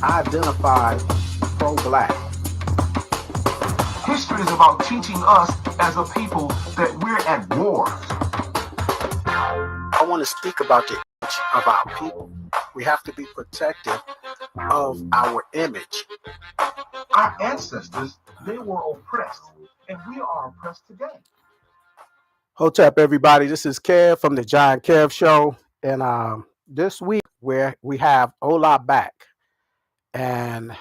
identified pro-black. History is about teaching us as a people that we're at war. I want to speak about the image of our people. We have to be protective of our image. Our ancestors, they were oppressed, and we are oppressed today. Hotep, everybody. This is Kev from the Jah Kev Show. And this week, where we have H.O.L.A back. And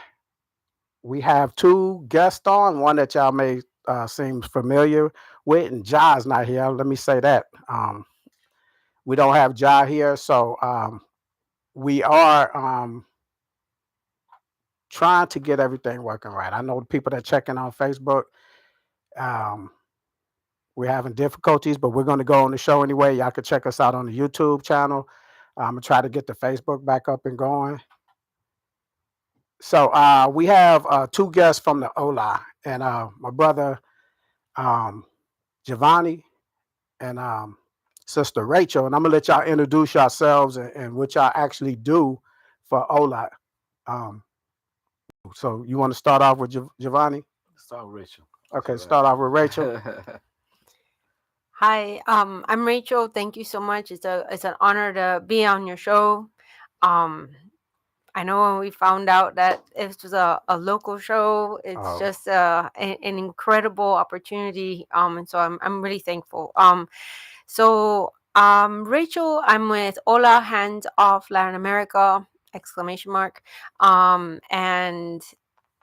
we have two guests on, one that y'all may seem familiar with, and Jah's not here. Let me say that. We don't have Jah here, so we are trying to get everything working right. I know the people that are checking on Facebook, we're having difficulties, but we're going to go on the show anyway. Y'all can check us out on the YouTube channel. I'm going to try to get the Facebook back up and going. So we have two guests from the H.O.L.A, and my brother Giovanni and Sister Rachel. And I'm going to let y'all introduce yourselves and what y'all actually do for H.O.L.A. So you want to start off with Giovanni? Start with Rachel. Okay, start off with Rachel. Hi, I'm Rachel. Thank you so much. It's an honor to be on your show. I know when we found out that it was a local show, it's just an incredible opportunity. And so I'm really thankful. Rachel, I'm with H.O.L.A, Hands Off Latin America, ! And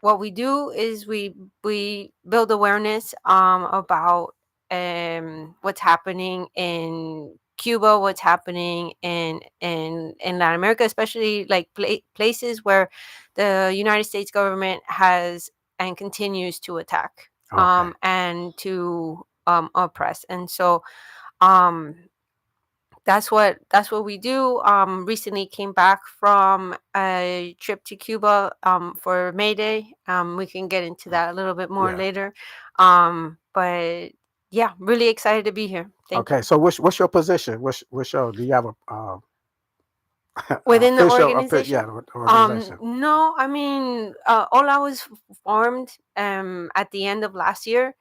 what we do is we build awareness about what's happening in Cuba, what's happening in Latin America, especially like places where the United States government has and continues to attack and to oppress. And so that's what we do. Recently came back from a trip to Cuba for May Day. We can get into that a little bit more later. But yeah, really excited to be here. Thank you. So what's your position? What's your, do you have a within the official, organization? organization? No, I mean, H.O.L.A was formed at the end of last year.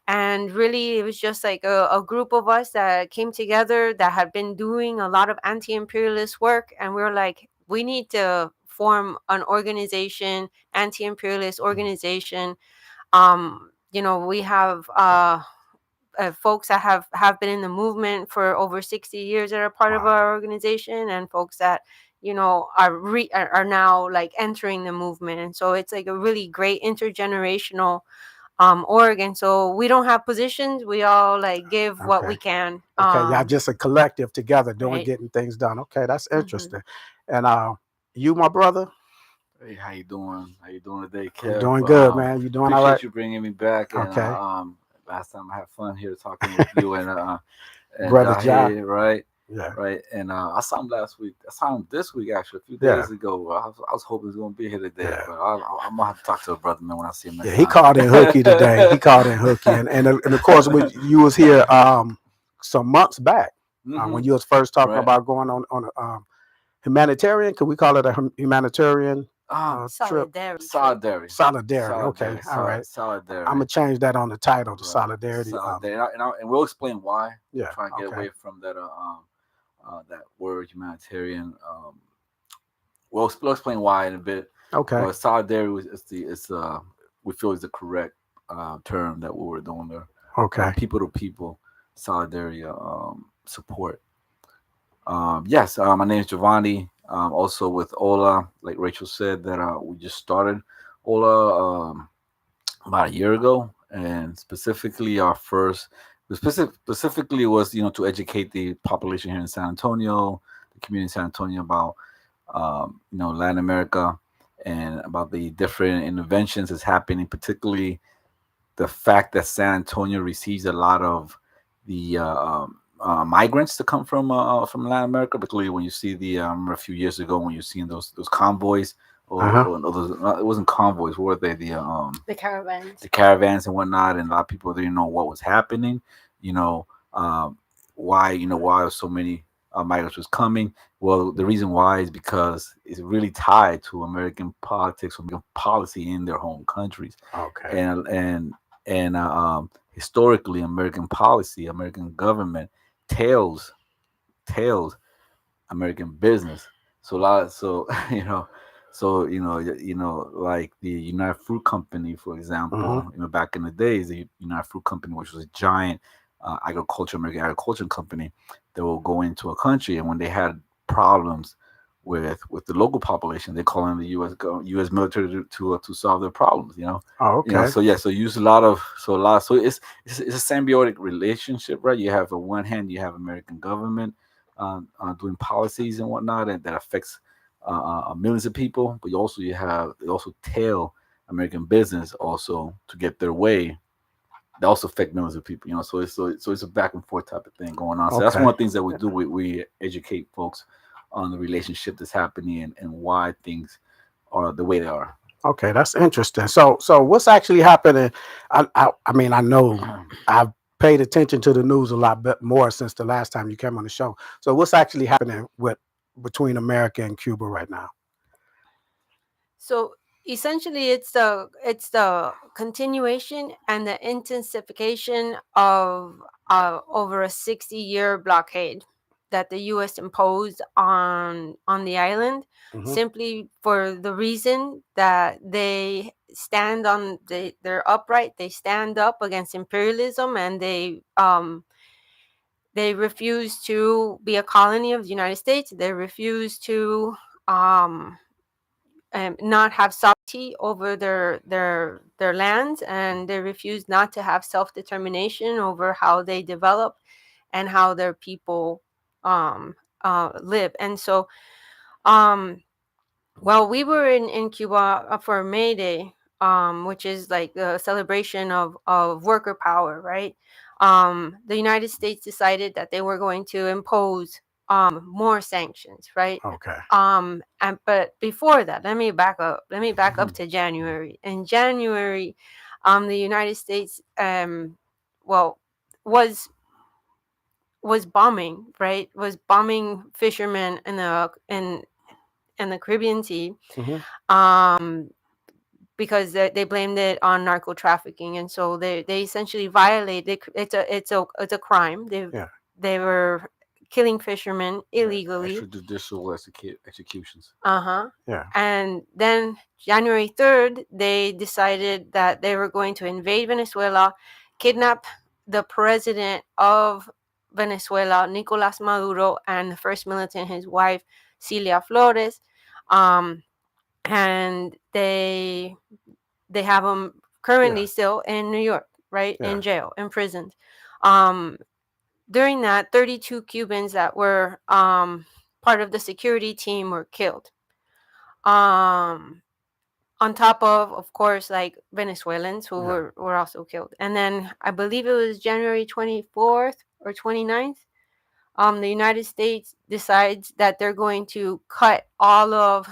And really, it was just like a group of us that came together that had been doing a lot of anti-imperialist work. And we were like, we need to form an organization, anti-imperialist organization. We have folks that have been in the movement for over 60 years that are part of our organization, and folks that are now like entering the movement. And so it's like a really great intergenerational org. And so we don't have positions, we all like give what we can. Y'all just a collective together getting things done. Okay, that's interesting. And you, my brother? Hey, how you doing? How you doing today, Kev? I'm doing good, man. You doing all right? Appreciate you bringing me back. And, last time I had fun here talking with you and brother Jah, right? Yeah. Right. And I saw him last week. I saw him this week, actually, a few days ago. I was hoping he was going to be here today. But I'm going to have to talk to a brother, man, when I see him next time. He called in hooky today. And of course, you was here some months back when you was first talking about going on a humanitarian. Could we call it a humanitarian trip? Solidarity. Okay. All right. Solidarity. I'm going to change that on the title to Solidarity. And we'll explain why. Yeah. Try and get away from that that word humanitarian. We'll explain why in a bit. Okay. But solidarity is we feel is the correct term that we were doing there. Okay. People to people solidarity support. Yes. My name is Giovanni. Also with H.O.L.A, like Rachel said, that we just started H.O.L.A about a year ago, and specifically our first. Specifically was to educate the population here in San Antonio, the community in San Antonio about Latin America and about the different interventions that's happening, particularly the fact that San Antonio receives a lot of the migrants that come from Latin America, particularly when you see I remember a few years ago when you're seeing those convoys. It wasn't convoys. What were they? The caravans. The caravans and whatnot, and a lot of people didn't know what was happening. Why so many migrants was coming. Well, the reason why is because it's really tied to American politics, American policy in their home countries, Okay. and historically, American policy, American government tails tails American business. So a lot, so like the United Fruit Company, for Mm-hmm. example, back in the days, the United Fruit Company, which was a giant American agriculture company, that will go into a country, and when they had problems with the local population, they call in the U.S. military to solve their problems. Oh, okay. So yeah, so use a lot of so a lot. So it's a symbiotic relationship, right? You have on one hand, you have American government doing policies and whatnot, and that affects millions of people. But they also tell American business also to get their way. They also affect millions of people. So it's a back and forth type of thing going on. So that's one Okay. of the things that we do. We educate folks on the relationship that's happening, and why things are the way they are. Okay, that's interesting. So what's actually happening? I mean, I know I've paid attention to the news a lot bit more since the last time you came on the show. So what's actually happening with between America and Cuba right now? So essentially, it's the continuation and the intensification of over a 60-year blockade that the U.S. imposed on the island, Hmm. simply for the reason that they're upright, they stand up against imperialism, and they refuse to be a colony of the United States. They refuse to um, not have sovereignty over their lands, and they refuse not to have self determination over how they develop and how their people live. And so, um, well, we were in Cuba for May Day, which is like the celebration of worker power, right? The United States decided that they were going to impose more sanctions, right? Okay. But before that, let me back up. Let me back up to January. In January, the United States, well, was was bombing, right? Was bombing fishermen in the Caribbean Sea, Hmm. um, because they blamed it on narco trafficking, and so they essentially violated. It's a crime. Yeah. They were killing fishermen Yeah, illegally. extrajudicial executions. Uh-huh. Yeah. And then January 3rd, they decided that they were going to invade Venezuela, kidnap the president of Venezuela, Nicolas Maduro, and the first militant, his wife, Celia Flores. Um, and they have him Yeah. currently still in New York, right? Yeah. In jail, imprisoned. Um, During that, 32 Cubans that were part of the security team were killed. Um, on top of course, like Venezuelans who Yeah. were also killed. And then I believe it was January 24th or 29th, the United States decides that they're going to cut all of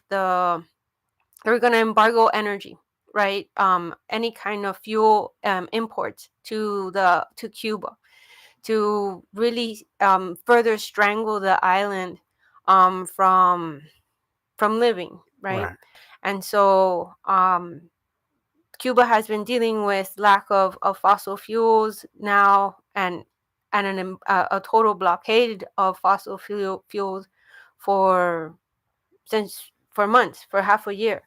the they're going to embargo energy, right? Any kind of fuel imports to Cuba, to really further strangle the island from living, right? Right. And so Cuba has been dealing with lack of fossil fuels now, and a total blockade of fuels for for months, for half a year.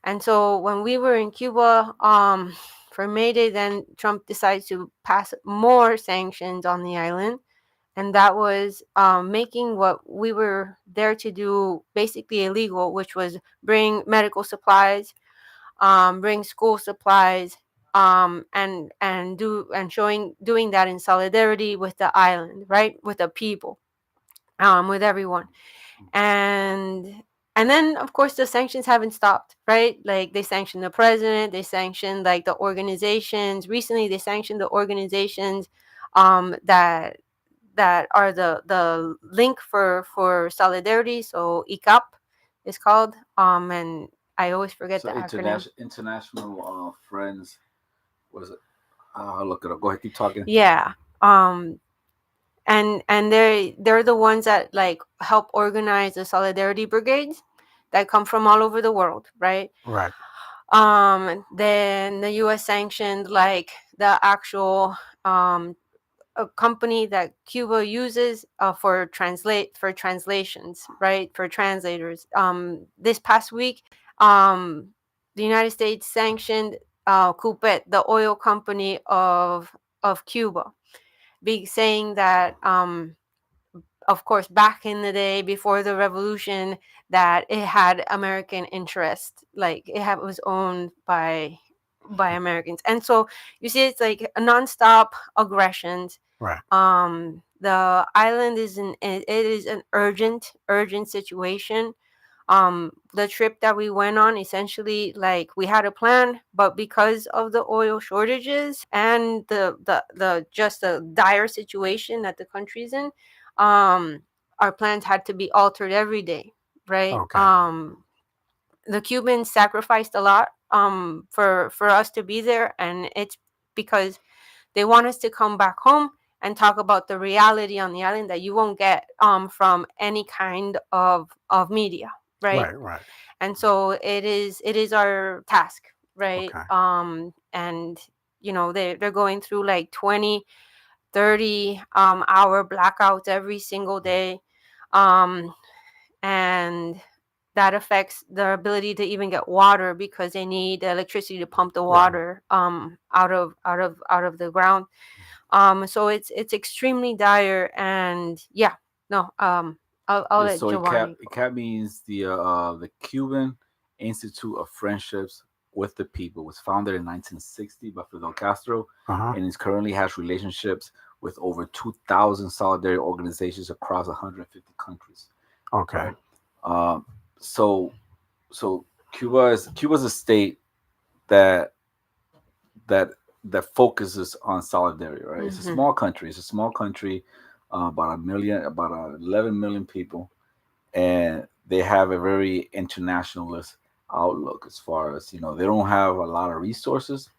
And so when we were in Cuba for May Day, then Trump decides to pass more sanctions on the island. And that was making what we were there to do basically illegal, which was bring medical supplies, bring school supplies, and doing that in solidarity with the island, right, with the people, with everyone. And and then of course the sanctions haven't stopped, right? Like they sanctioned the president, they sanctioned like the organizations. Recently they sanctioned the organizations that are the link for solidarity. So ICAP is called, and I always forget So the acronym. international friends. What is it? I'll look it up. Go ahead, keep talking. Yeah. um and they're the ones that like help organize the solidarity brigades that come from all over the world, right? Right. Then the US sanctioned like the actual a company that Cuba uses for translations, right? For translators. This past week, the United States sanctioned Cupet, the oil company of Cuba, saying that of course back in the day before the revolution that it had American interest, like was owned by Americans. And so you see it's like a nonstop aggressions. Right. The island is an urgent situation. The trip that we went on, essentially, like we had a plan, but because of the oil shortages and the just the dire situation that the country's in, our plans had to be altered every day, right? Okay. The Cubans sacrificed a lot for us to be there, and it's because they want us to come back home and talk about the reality on the island that you won't get from any kind of media, right? Right. Right. And so it is our task, right? Okay. And they're going through like 20-30 hour blackouts every single day, um and that affects their ability to even get water because they need electricity to pump the Right. water out of the ground. So it's extremely dire, and yeah, no, I'll Yeah, let so Giovanni go. ICAP means the Cuban Institute of Friendships with the People. Was founded in 1960 by Fidel Castro, Uh-huh. and it currently has relationships with over 2,000 solidarity organizations across 150 countries. Okay. Right. Um, so so Cuba's a state that that that focuses on solidarity. Right. It's a Hmm. small country. It's a small country, about 11 million people, and they have a very internationalist outlook. As far as they don't have a lot of resources,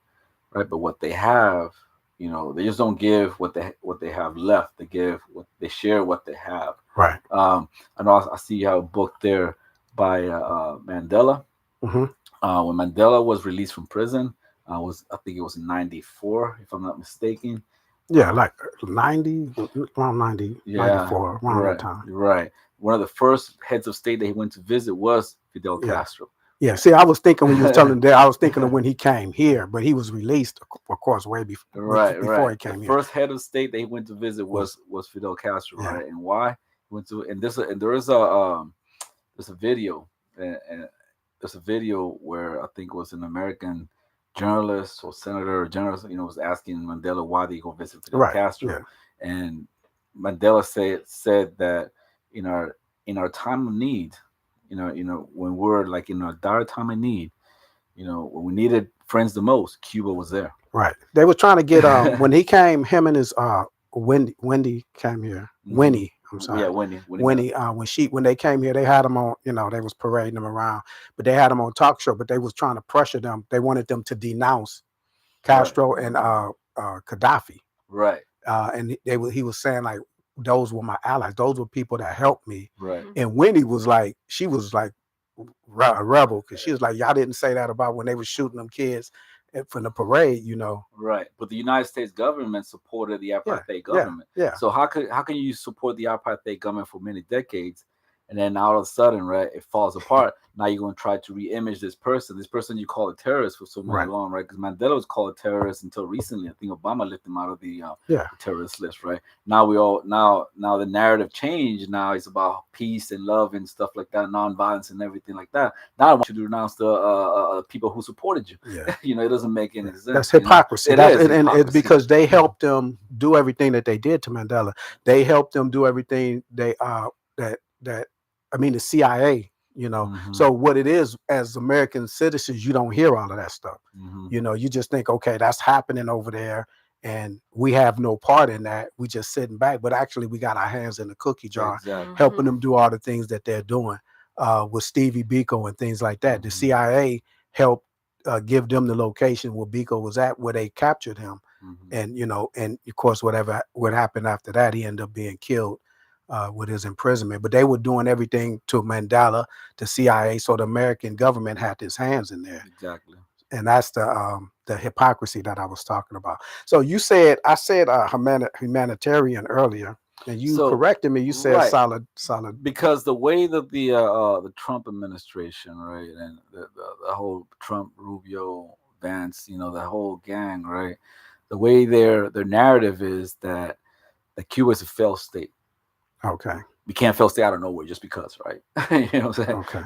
right? But what they have, they just don't give what they have left. They share what they have. Right. I know I see you have a book there by Mandela. Mm-hmm. When Mandela was released from prison, was I think it was in '94, if I'm not mistaken. Yeah, Uh, like 90, around 90, yeah, 94, around that right, time. right. One of the first heads of state that he went to visit was Fidel Yeah. Castro. Yeah. See, I was thinking when you was telling that, I was thinking of when he came here, but he was released, of course, way Right, before right. he The came here. first head of state that he went to visit Was was Fidel Castro, yeah. right? And why he went to and there's a video, and there's a video where I think it was an American journalist or senator or journalist, was asking Mandela why did he go visit Fidel Right. Yeah. Castro, and Mandela said that in our time of need, when we're like in our dire time of need, when we needed friends the most, Cuba was there. Right. They were trying to get when he came, him and his Wendy came here. Hmm. Winnie, I'm Yeah, sorry. Winnie Miller. Winnie, when they came here, they had him on, they was parading them around, but they had him on talk show, but they was trying to pressure them. They wanted them to denounce Right, Castro and Gaddafi. right, And he was saying like those were my allies. Those were people that helped me. right. Hmm. And Winnie was like, she was like a rebel because she was like, y'all didn't say that about when they were shooting them kids from the parade. Right, but the United States government supported the Yeah, apartheid yeah, government. yeah. So how can you support the apartheid government for many decades, and then all of a sudden, right, it falls apart? Now you're going to try to re-image this person. This person you call a terrorist for so many Right. long, right? Because Mandela was called a terrorist until recently. I think Obama lifted him out of Yeah. the terrorist list, right? Now the narrative changed. Now it's about peace and love and stuff like that, non-violence and everything like that. Now I want you to renounce the people who supported you. Yeah. It doesn't make any That's sense. hypocrisy. It That's is and it's hypocrisy. because they helped them do everything that they did to Mandela. They helped them do everything that I mean the CIA. Hmm. So what it is as American citizens, you don't hear all of that stuff. Hmm. You just think, okay, that's happening over there, and we have no part in that. We just sitting back, but actually we got our hands in the cookie jar, Exactly. helping them do all the things that they're doing with Stevie Biko and things like that. The Hmm. CIA helped give them the location where Biko was at, where they captured him, Hmm. and and of course what happened after that, he ended up being killed with his imprisonment. But they were doing everything to Mandela, the CIA, so the American government had his hands in there, Exactly. and that's the hypocrisy that I was talking about. So you said I said humanitarian earlier, and you So corrected me. You said right, solid. because the way that the Trump administration, right, and the whole Trump, Rubio, Vance, the whole gang, right, the way their narrative is that Cuba is a failed state. Okay, We can't fail state out of nowhere just because, right? You know what I'm saying? okay,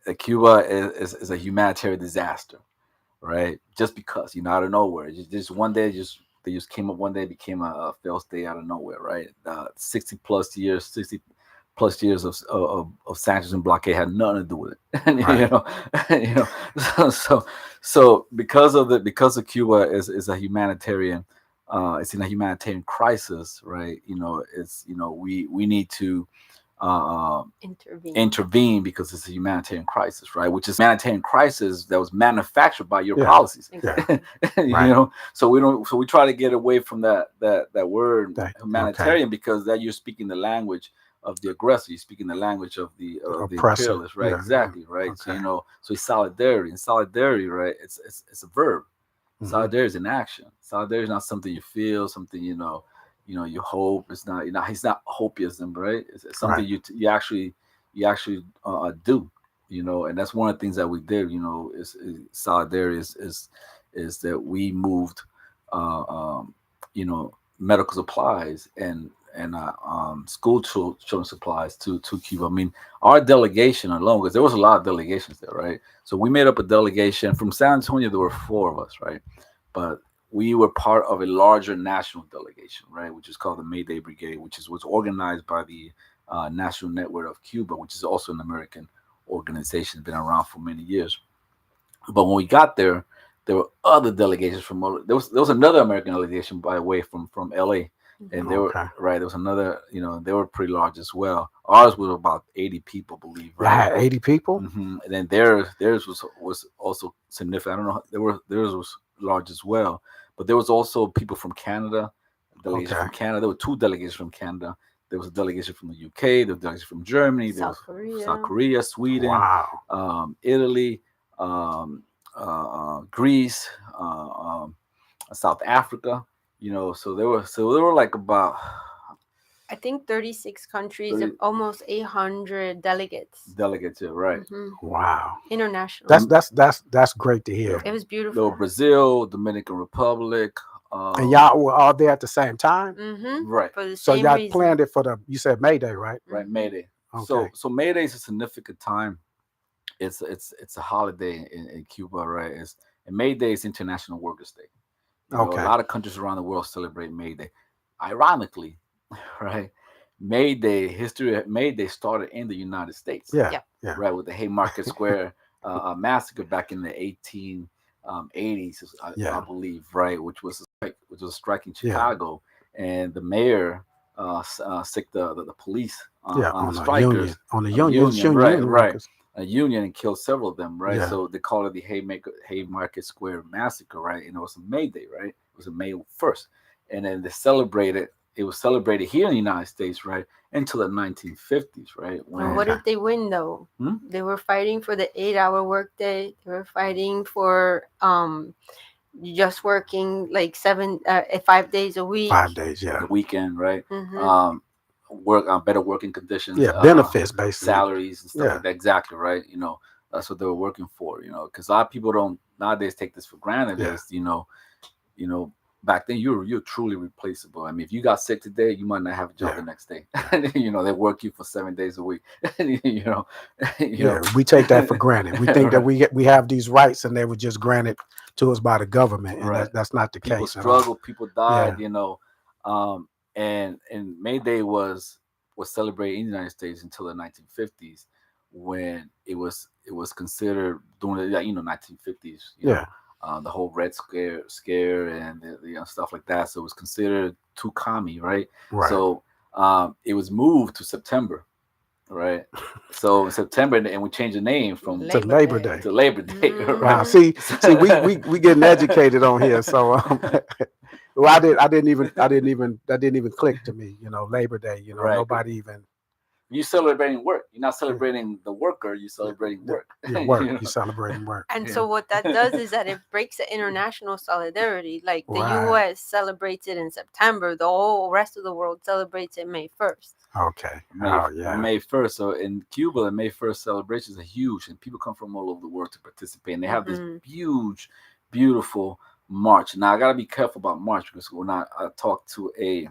That Cuba is a humanitarian disaster, right? Just because, out of nowhere, just one day, they just came up one day, became a failed state out of nowhere, right? 60 plus years of sanctions and blockade had nothing to do with it. And, right. you know, so because of Cuba is a humanitarian, it's in a humanitarian crisis, right? It's we need to Intervene. intervene because it's a humanitarian crisis, right? Which is humanitarian crisis that was manufactured by your Yeah, policies. yeah, Exactly. right. So we try to get away from that word Okay. humanitarian, because that you're speaking the language of the aggressor, you're speaking the language of the Oppressor. imperialist, right? Yeah. Exactly, right. So Okay. so it's solidarity, and solidarity, right? It's a verb. Hmm. Solidarity is an action. Solidarity is not something you feel, something you hope. It's not hopeism, right? It's something Right. you actually do, and that's one of the things that we did. Is solidarity is that we moved, uh, um, medical supplies and school children supplies to Cuba. I mean, our delegation alone, because there was a lot of delegations there, right? So we made up a delegation from San Antonio. There were four of us, right? But we were part of a larger national delegation, right, which is called the Mayday Brigade, which was organized by the National Network of Cuba, which is also an American organization, been around for many years. But when we got there were other delegations from there was another American delegation, by the way, from L.A. And they were Okay. right. There was another, they were pretty large as well. Ours was about 80 people, I believe, Y'all right? had 80 people. And then theirs was also significant. I don't know. Theirs was large as well, but there was also people from Canada, a delegation Okay. from Canada. There were two delegations from Canada. There was a delegation from the UK. There was a delegation from Germany. There was South South Korea. Korea, Sweden, Wow. Italy, Greece, South Africa. So there were like about I think 36 countries of 30 almost 800 delegates. delegates here, right? Hmm. Wow. International. That's And that's that's that's great to hear. It was there were beautiful. Brazil, Dominican Republic, And y'all were all there at the same time. right, For the So same y'all reason. planned it for you said Mayday, right? right, Mhm. Mayday. Okay. So Mayday is a significant time. It's a holiday in Cuba, right? And May Day is International Workers' Day. A Okay. lot of countries around the world celebrate May Day. Ironically, right? May Day started in the United States, Yeah. Yep. Yeah. right, with the Haymarket Square massacre back in the 1880s, I Yeah. believe, right, which was a strike in Yeah. Chicago, and the mayor sicked the police Yeah. on the strikers, On the on the union. It's union, right, union right, workers. a union, and killed several of them, right. Yeah. So they call it the Haymarket Square massacre, right, and it was a May Day, right. It was a May 1st, and then they celebrated. It was celebrated here in the United States, right, until the 1950s, right? And what Okay. did they win though? Hmm? They were fighting for the 8-hour workday. They were fighting for just working like 5 days a week. 5 days. Yeah. The weekend, right? Hmm. Work on better working conditions, Yeah. Benefits basically. salaries and stuff Yeah. like that. Exactly, right? That's what they were working for. Because a lot of people don't nowadays take this for granted. Yeah. As you know, back then you're truly replaceable. I mean, if you got sick today, you might not have a job Yeah. the next day. They work you for 7 days a week. you know, Yeah. We take that for granted. We think that right, we have these rights and they were just granted to us by the government, and right. that's not the People case at all. struggled, people Yeah. died, and May Day was celebrated in the United States until the 1950s, when it was considered during the 1950s, Yeah. the whole Red scare and stuff like that. So it was considered too commie, right? Right. So it was moved to September, right? So in September, and we changed the name from To Labor Day. to Labor Day, Wow. right? Mhm. See, we getting educated on here. So Well, that didn't even click to me. Labor Day. Right. Nobody even. You celebrating work. You're not Yeah, celebrating the worker. You're yeah, celebrating yeah, work. yeah, work. You celebrating work. And Yeah. so what that does is that it breaks the international solidarity. Like the Right. US celebrates it in September, the whole rest of the world celebrates it May 1st. Okay. May Oh yeah. May 1st. So in Cuba, the May 1st celebrations are huge, and people come from all over the world to participate. And they have this Hmm. huge, beautiful march. Now I gotta be careful about march because when I talked to a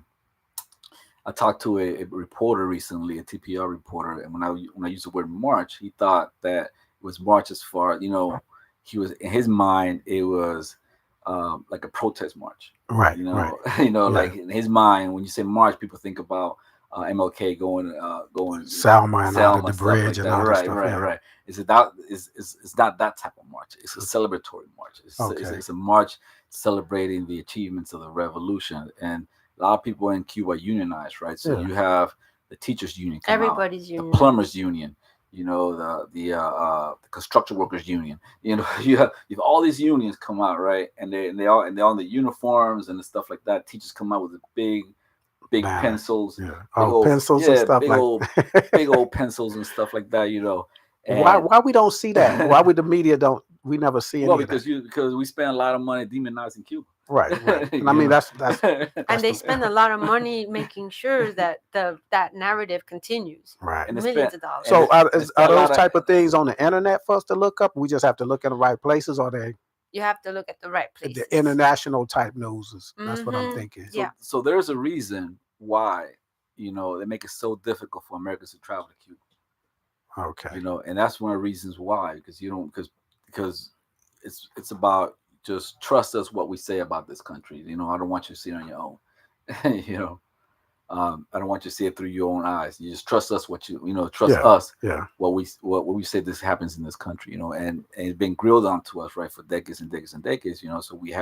reporter recently, a TPR reporter, and when I used the word march, he thought that it was march as far, he was in his mind it was like a protest march. Right. Right. Yeah. Like in his mind, when you say march, people think about MLK going Selma and all Selma the stuff bridge like and that. all that Right, stuff. right, Yeah. right. It's not that type of march. It's a celebratory march. Okay. It's a march celebrating the achievements of the revolution. And a lot of people in Cuba are unionized, right? So Yeah. you have the teachers union come out, Everybody's the unionized. plumbers union, the construction workers union. You have all these unions come out, right? And they're on the uniforms and the stuff like that. Teachers come out with the big Banner. pencils, Yeah. big Oh, old pencils and yeah, stuff like. big old pencils and stuff like that. Why? And Why we don't see that? Why would the media don't? We never see well, any of that. because we spend a lot of money demonizing Cuba. Right. Right. And I you mean know. And that's they the spend a lot of money making sure that that narrative continues. right. and they spend Millions of and So dollars. they, and they are spend a those lot of type of things on the internet for us to look up? We just have to look in the right places, or You have to look at the right the places. international type news. That's what I'm Mm-hmm. thinking. Yeah. so there's a reason why they make it so difficult for Americans to travel to Cuba. Okay. And that's one of the reasons why, because you don't because it's about just trust us what we say about this country. I don't want you to see it on your own. I don't want you to see it through your own eyes. You just trust us trust Yeah. us Yeah. what we say this happens in this country. And it's been grilled onto us, right, for decades and decades and decades. So we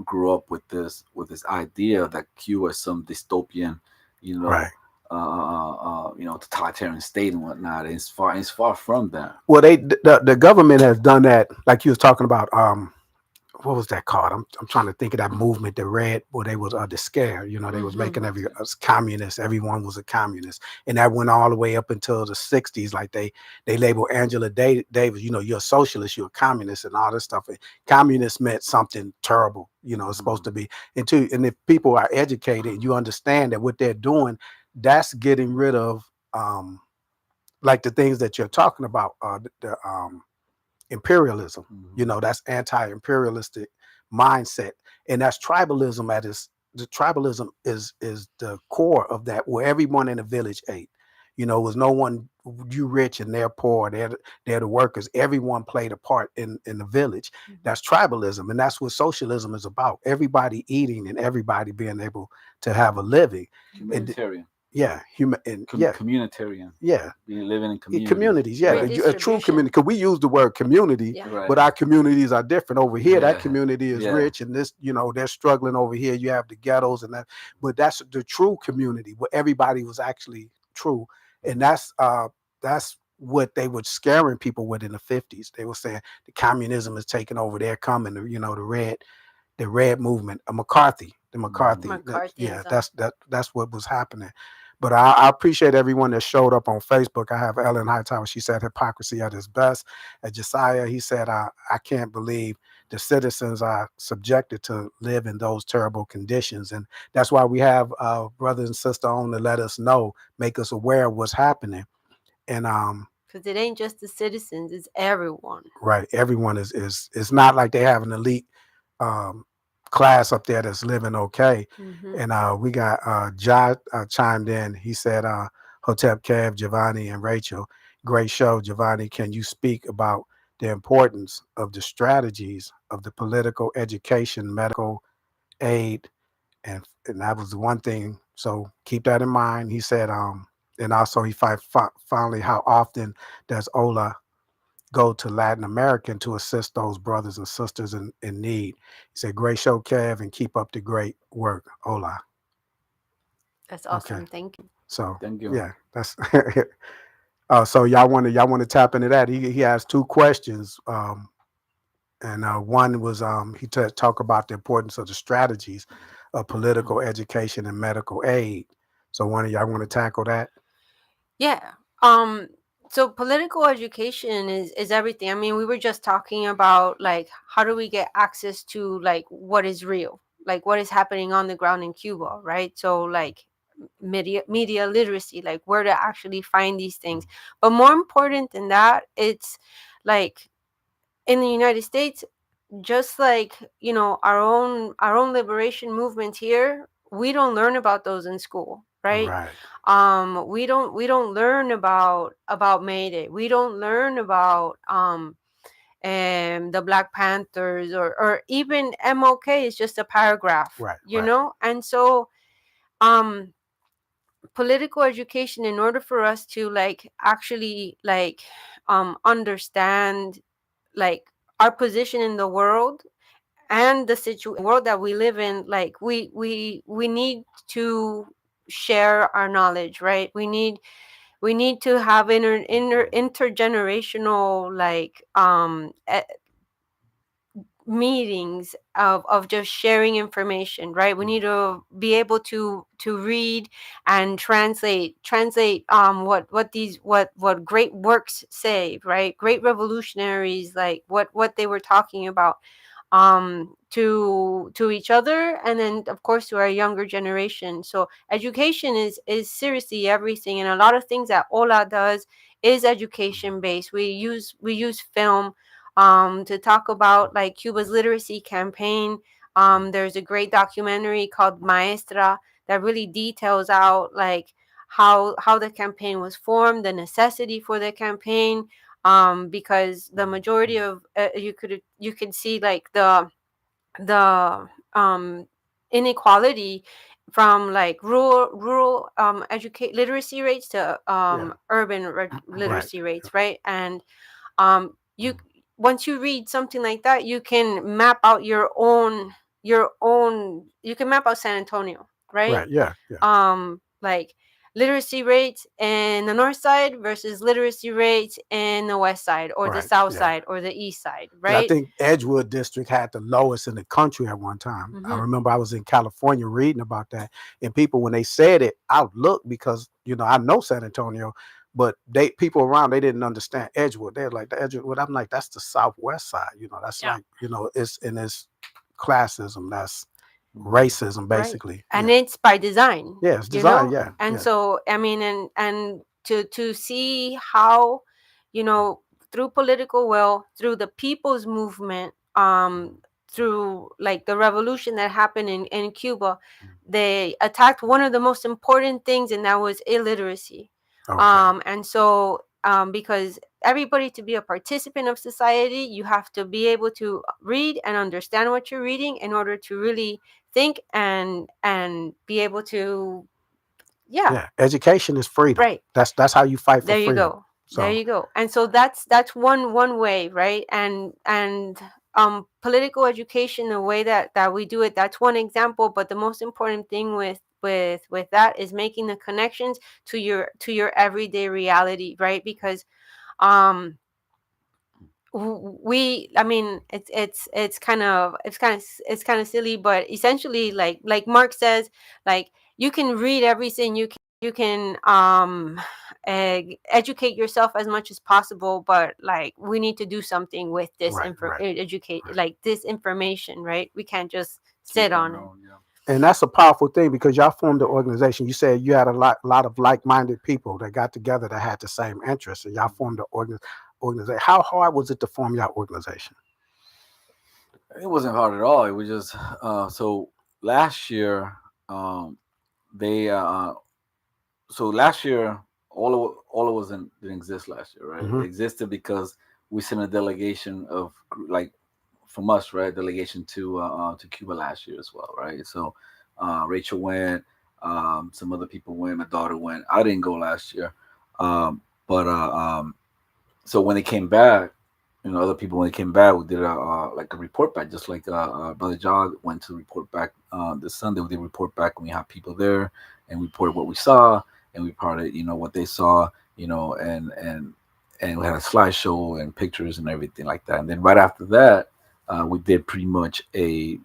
grew up with this idea that Cuba is some dystopian, you know, Right. totalitarian state and whatnot. And it's far from that. Well, the government has done that, like you was talking about. What was that called? I'm trying to think of that movement, the red, where they was the scare. They was Mm-hmm. making us communist. Everyone was a communist, and that went all the way up until the '60s. Like they labeled Angela Davis. You're a socialist, you're a communist, and all this stuff. And communist meant something terrible. It's supposed to be. And if people are educated, and you understand that what they're doing, that's getting rid of like the things that you're talking about. The imperialism. Mhm. That's anti-imperialistic mindset, and that's tribalism. The tribalism is the core of that, where everyone in the village ate. It was no one, you rich and they're poor. They're the workers. Everyone played a part in the village. That's tribalism, and that's what socialism is about. Everybody eating and everybody being able to have a living. And Humanitarian, yeah, human and yeah, communitarian, yeah, being living in communities. communities, yeah, Right, a true Redistribution. community. Because we use the word community, Yeah. right. but our communities are different. Over here, that Yeah, community is yeah. rich, and this, they're struggling. Over here, you have the ghettos and that. But that's the true community where everybody was actually true, and that's what they were scaring people with in the '50s. They were saying the communism is taking over. They're coming. The red movement, the McCarthy. Yeah, McCarthyism. that's what was happening. But I appreciate everyone that showed up on Facebook. I have Ellen Hightower. She said hypocrisy at its best. And Josiah, he said, I can't believe the citizens are subjected to live in those terrible conditions. And that's why we have brothers and sisters on to let us know, make us aware of what's happening. And Because it ain't just the citizens, it's everyone. right, everyone is it's not like they have an elite um, class up there that's living okay. Mm-hmm. And we got Jah chimed in. He said, Hotep, Kev, Giovanni, and Rachel, great show. Giovanni, can you speak about the importance of the strategies of the political, education, medical aid? And that was the one thing. So keep that in mind. He said, and also he finally, how often does Ola go to Latin America to assist those brothers and sisters in need? He said, great show, Kev, and keep up the great work. Hola. That's Okay. awesome. Thank you. So Thank you. yeah, that's so y'all want to tap into that. He has two questions. and one was he talk about the importance of the strategies of political education and medical aid. So one of y'all want to tackle that? Yeah. Um so political education is everything. I mean, we were just talking about like how do we get access to like what is real, like what is happening on the ground in Cuba, right? So like media literacy, like where to actually find these things. But more important than that, it's like in the United States, just like our own liberation movement here, we don't learn about those in school, right? Right, We don't learn about Mayday. We don't learn about the Black Panthers, or even MOK is just a paragraph, right, right, and so um political education, in order for us to like actually like understand like our position in the world and the world that we live in, like we need to share our knowledge, right? We need to have intergenerational like meetings of just sharing information, right? We need to be able to read and translate what great works say, right? Great revolutionaries, like what they were talking about, to each other, and then of course to our younger generation. So education is seriously everything, and a lot of things that Ola does is education based. We use film to talk about like Cuba's literacy campaign. There's a great documentary called Maestra that really details out like how the campaign was formed, the necessity for the campaign, because the majority of you could see like the inequality from like rural educate literacy rates to yeah, urban right, literacy rates, right? And you once you read something like that, you can map out your own you can map out San Antonio, right? right, yeah, yeah, Like literacy rates in the north side versus literacy rates in the west side or the right, south yeah. side or the east side, Yeah, I right? think Edgewood District had the lowest in the country at one time. I Hmm. remember I was in California reading about that, and people when they said it, I looked because I know San Antonio, but people around they didn't understand Edgewood. They're like the Edgewood. I'm like that's the southwest side. That's Yeah. like it's classism. That's racism Right. basically. And Yeah, it's by design, yeah, it's you designed. know? Yeah, And yeah, so, I mean, and to see how, you know, through political will, through the people's movement, through like the revolution that happened in Cuba, they attacked one of the most important things, and that was illiteracy. okay, And so, because everybody to be a participant of society, you have to be able to read and understand what you're reading in order to really think and be able to, yeah, yeah. Education is freedom. right. That's how you fight for There you freedom. go. There So you go. And so that's one way, right? And political education, the way that we do it, that's one example. But the most important thing with that is making the connections to your everyday reality, right? Because um I mean, it's kind of silly, but essentially, like Mark says, like you can read everything, you can educate yourself as much as possible, but like we need to do something with this right, right. educate, like this information, right? We can't just Keep sit it on it. known, yeah. And that's a powerful thing because y'all formed the organization. You said you had a lot of like-minded people that got together that had the same interests, and y'all formed the organization. How hard was it to form your organization? It wasn't hard at all. It was just so last year, um, they so last year all of us didn't exist last year, right? It Hmm. existed because we sent a delegation of like from us, right? Delegation to Cuba last year as well, right? So Rachel went, some other people went, my daughter went. I didn't go last year, but so when they came back, other people when they came back, we did a like a report back, just like Brother John went to report back this Sunday. We did report back when we had people there and reported what we saw, and we reported what they saw, and we had a slideshow and pictures and everything like that. And then right after that, we did pretty much a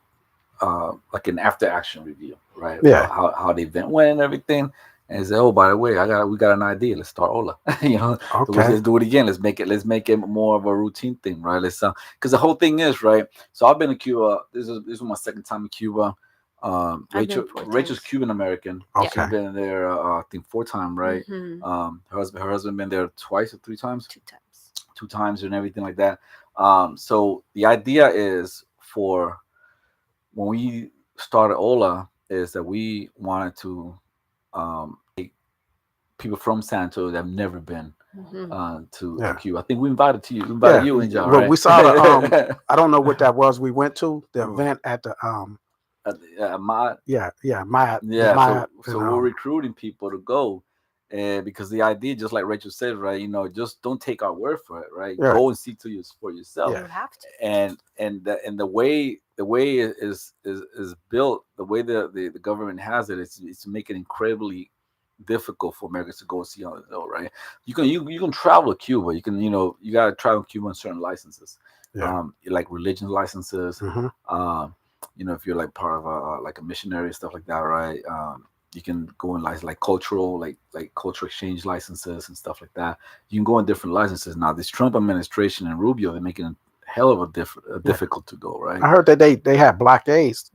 like an after action review, right? Yeah. How the event went and everything. And say, oh, by the way, we got an idea. Let's start Ola. So Okay. let's do it again. Let's make it more of a routine thing, right? Let's because the whole thing is right. So I've been to Cuba. This is my second time in Cuba. I've been Rachel's 4 times. Cuban American. Yeah. She's Okay. been there, I think 4 times, right? Hmm. Her husband been there twice or 3 times, 2 times. 2 times and everything like that. So the idea is for when we started Ola is that we wanted to take people from San Antonio that have never been Hmm. to Yeah. Cuba. I think we invited to you. We invited Yeah. you and John, Well, right? we saw the I don't know what that was. We went to the event at the the Yeah, Mad so and we're recruiting people to go, and because the idea, just like Rachel said, right? Just don't take our word for it, right? yeah, Go and see to you for yourself, yeah, You have to. and the way it is built, the way the government has it, it's to make it incredibly difficult for Americans to go and see on the hill, right? You can travel to Cuba. You can you got to travel to Cuba on certain licenses, yeah. like religion licenses. Hmm. Um, if you're like part of like a missionary and stuff like that, right? You can go in like cultural like cultural exchange licenses and stuff like that. You can go in different licenses. Now, this Trump administration and Rubio, they're making it hell of Yeah. difficult to go, right? I heard that they had blockades.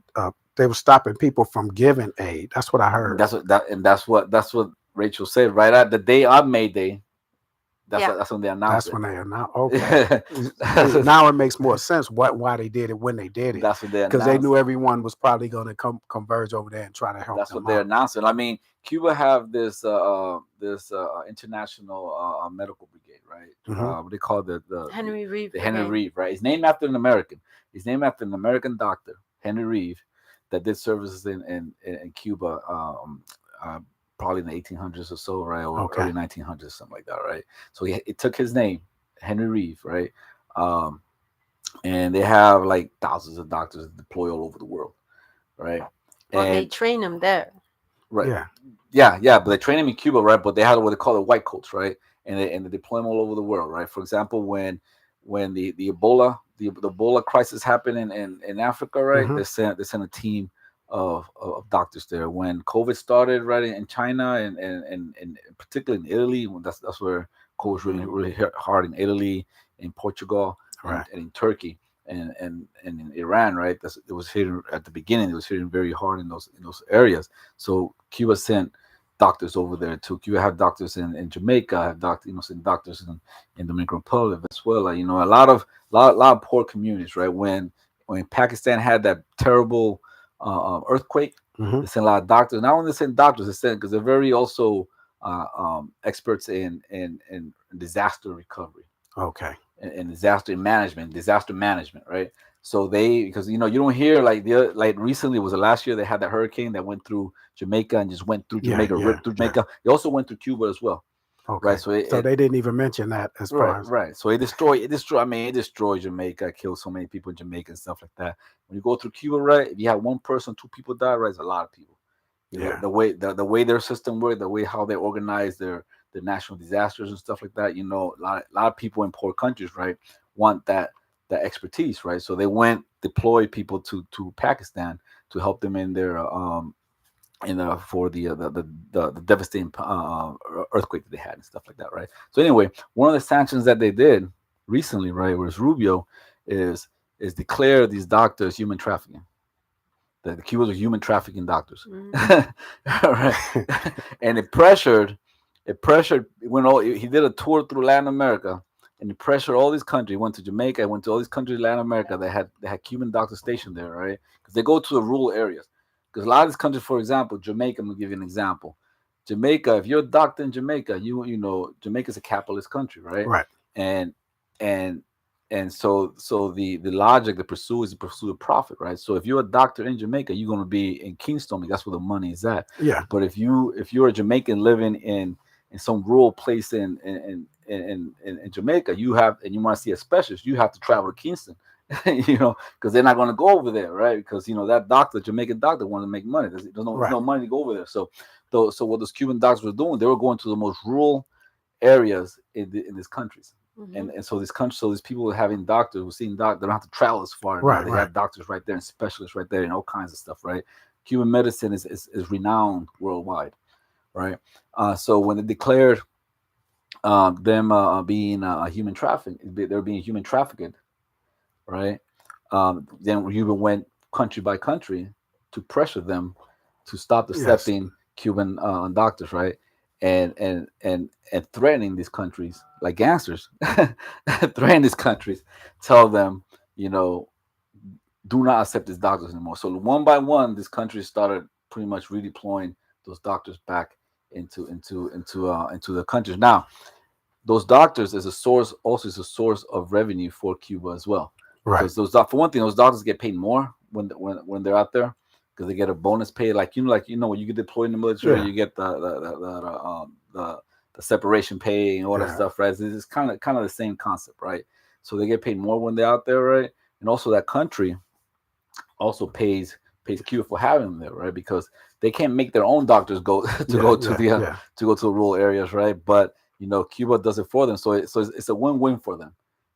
They were stopping people from giving aid. That's what I heard. That's what Rachel said right at the day of May Day. Yeah. That's when they announced That's it. when they announced. Okay. See, now it makes more sense why they did it when they did it, That's what they because they announced. knew everyone was probably going to converge over there and try to help That's them what they're out. announcing. I mean, Cuba have this international medical brigade, right? Hmm. What they call Henry Reeve the Henry Brigade. Reeve, right? It's named after an American. It's named after an American doctor, Henry Reeve, that did services in Cuba, uh, probably in the 1800s or so, right, or Okay. early 1900s, something like that, right? So it took his name, Henry Reeve, right? Um, and they have like thousands of doctors deployed all over the world, right? Well, they And train them there. right. Yeah. Yeah, but they train them in Cuba, right? But they had what they call the white coats, right? And they deploy them all over the world, right? For example, when the Ebola crisis happened in Africa, right? Hmm. They sent a team of doctors there. When COVID started, right, in China and particularly in Italy, that's where COVID was really Hmm. really hit hard in Italy, in Portugal, Right. and in Turkey. And in Iran, right? It was hitting at the beginning. It was hitting very hard in those areas. So Cuba sent doctors over there too. Cuba had doctors in Jamaica, had sent doctors in Dominican Republic, Venezuela. A lot of poor communities, right? When Pakistan had that terrible earthquake, Hmm. they sent a lot of doctors. Not only they sent doctors, they sent because they're very also experts in disaster recovery Okay. and disaster management, right? So because you don't hear like like recently was the last year they had that hurricane that went through Jamaica and just went through Yeah. Jamaica, Yeah. ripped through Yeah. Jamaica. It also went through Cuba as well, Okay. right? So So they didn't even mention that as right, far as. right. So it destroyed. I mean, it destroyed Jamaica, killed so many people in Jamaica and stuff like that. When you go through Cuba, right? If you have one person, two people die, right? It's a lot of people. Yeah. The way their system works, the way how they organize their national disasters and stuff like that. A lot of people in poor countries, right, want that expertise, right? So they went deploy people to Pakistan to help them in their for the devastating earthquake that they had and stuff like that, right? So anyway, one of the sanctions that they did recently, right, was Rubio is declare these doctors human trafficking. The Cubans were human trafficking doctors, Hmm. right? And it pressured. When he did a tour through Latin America, and it pressured all these countries. He went to Jamaica, went to all these countries in Latin America that had Cuban doctors stationed there, right? Because they go to the rural areas. Because a lot of these countries, for example, Jamaica. I'm gonna give you an example. Jamaica, if you're a doctor in Jamaica, Jamaica's a capitalist country, right? Right. And and so the logic to pursue is to pursue a profit, right? So if you're a doctor in Jamaica, you're going to be in Kingston. That's where the money is at. Yeah. But if you're a Jamaican living in some rural place in Jamaica, and you want to see a specialist, you have to travel to Kingston, because they're not going to go over there, right? Because that Jamaican doctor, wants to make money. There's no Right. money to go over there. So what those Cuban doctors were doing, they were going to the most rural areas in these countries, Hmm. and so this country, so these people having doctors who seeing doctors, they don't have to travel as far now. Right, They right. have doctors right there and specialists right there and all kinds of stuff, right? Cuban medicine is renowned worldwide, right? So when they declared them being human traffic, they're being human trafficked, right? Then Cuba went country by country to pressure them to stop Yes. accepting Cuban doctors, right? And threatening these countries like gangsters, threatening these countries, tell them, you know, do not accept these doctors anymore. So one by one, these countries started pretty much redeploying those doctors back into the countries. Now, those doctors is a source, also is a source of revenue for Cuba as well, Right. because for one thing, those doctors get paid more when they're out there, because they get a bonus pay, like when you get deployed in the military, Yeah. you get the separation pay and all that Yeah. stuff, right? It's kind of the same concept, right? So they get paid more when they're out there, right? And also that country also pays Cuba for having them there, right? Because they can't make their own doctors go to Yeah. go Yeah. Yeah. to go to the rural areas, right? But Cuba does it for them, so it's a win-win for them.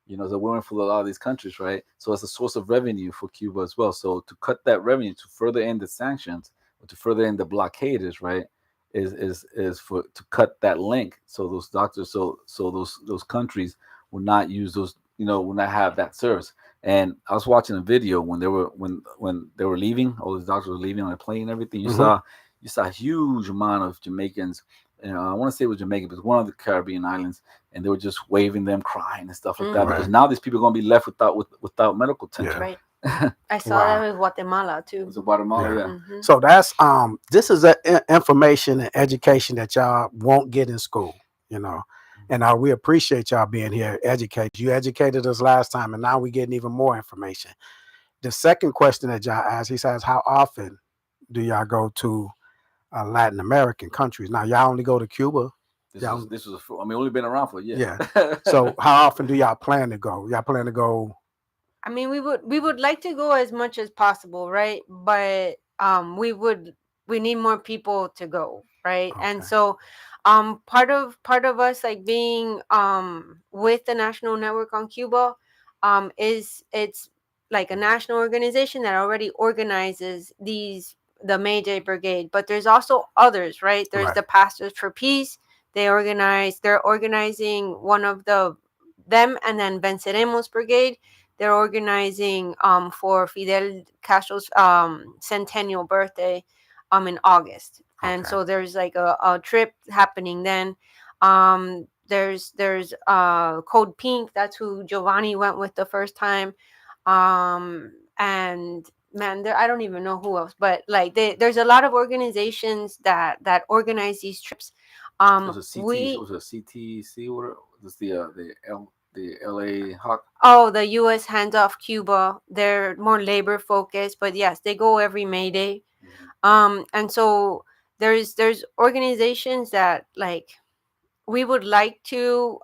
It's a win-win for a lot of these countries, right? So it's a source of revenue for Cuba as well. So to cut that revenue, to further end the sanctions, or to further end the blockades, right? Is for to cut that link, so those doctors, so those countries will not use those, will not have that service. And I was watching a video when they were leaving, all these doctors were leaving on a plane and everything. You Hmm. saw a huge amount of Jamaicans. I want to say it was Jamaica, but it was one of the Caribbean islands, and they were just waving them, crying and stuff like that, Hmm. because Right. now these people are going to be left without medical attention. Yeah. Right. I saw Wow. that with Guatemala It too. was in Guatemala, Yeah. yeah. Hmm. So that's this is information and education that y'all won't get in school, you know. And we appreciate y'all being here, educate. You educated us last time, and now we're getting even more information. The second question that y'all asked, he says, how often do y'all go to Latin American countries? Now y'all only go to Cuba. Y'all, I mean, only been around for a year. yeah. So how often do y'all plan to go? Y'all plan to go? I mean, we would like to go as much as possible, right? But we need more people to go, right? And Okay. so part of us like being with the National Network on Cuba is it's like a national organization that already organizes the Mayday Brigade, but there's also others, right? There's Right. the Pastors for Peace. They're organizing one of them, and then Venceremos Brigade, they're organizing for Fidel Castro's centennial birthday in August. And Okay. so there's like a trip happening then. There's Code Pink, that's who Giovanni went with the first time. And man, I don't even know who else, but like there's a lot of organizations that organize these trips. It was a CT. It We was a CTC. What was the LA Hawk? Oh, the U.S. Hands Off Cuba. They're more labor focused, but yes, they go every May Day. Mhm. And so there's organizations that like we would like to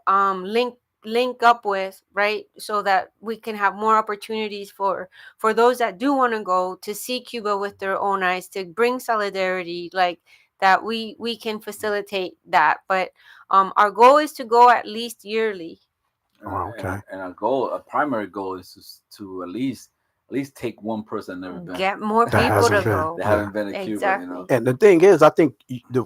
link up with, right? So that we can have more opportunities for those that do want to go to see Cuba with their own eyes, to bring solidarity, like that we can facilitate that. But our goal is to go at least yearly. Oh, okay. And a primary goal is to at least take one person that never been, Get more That people hasn't to been. go. that Yeah. haven't been to Cuba. Exactly. And the thing is, I think the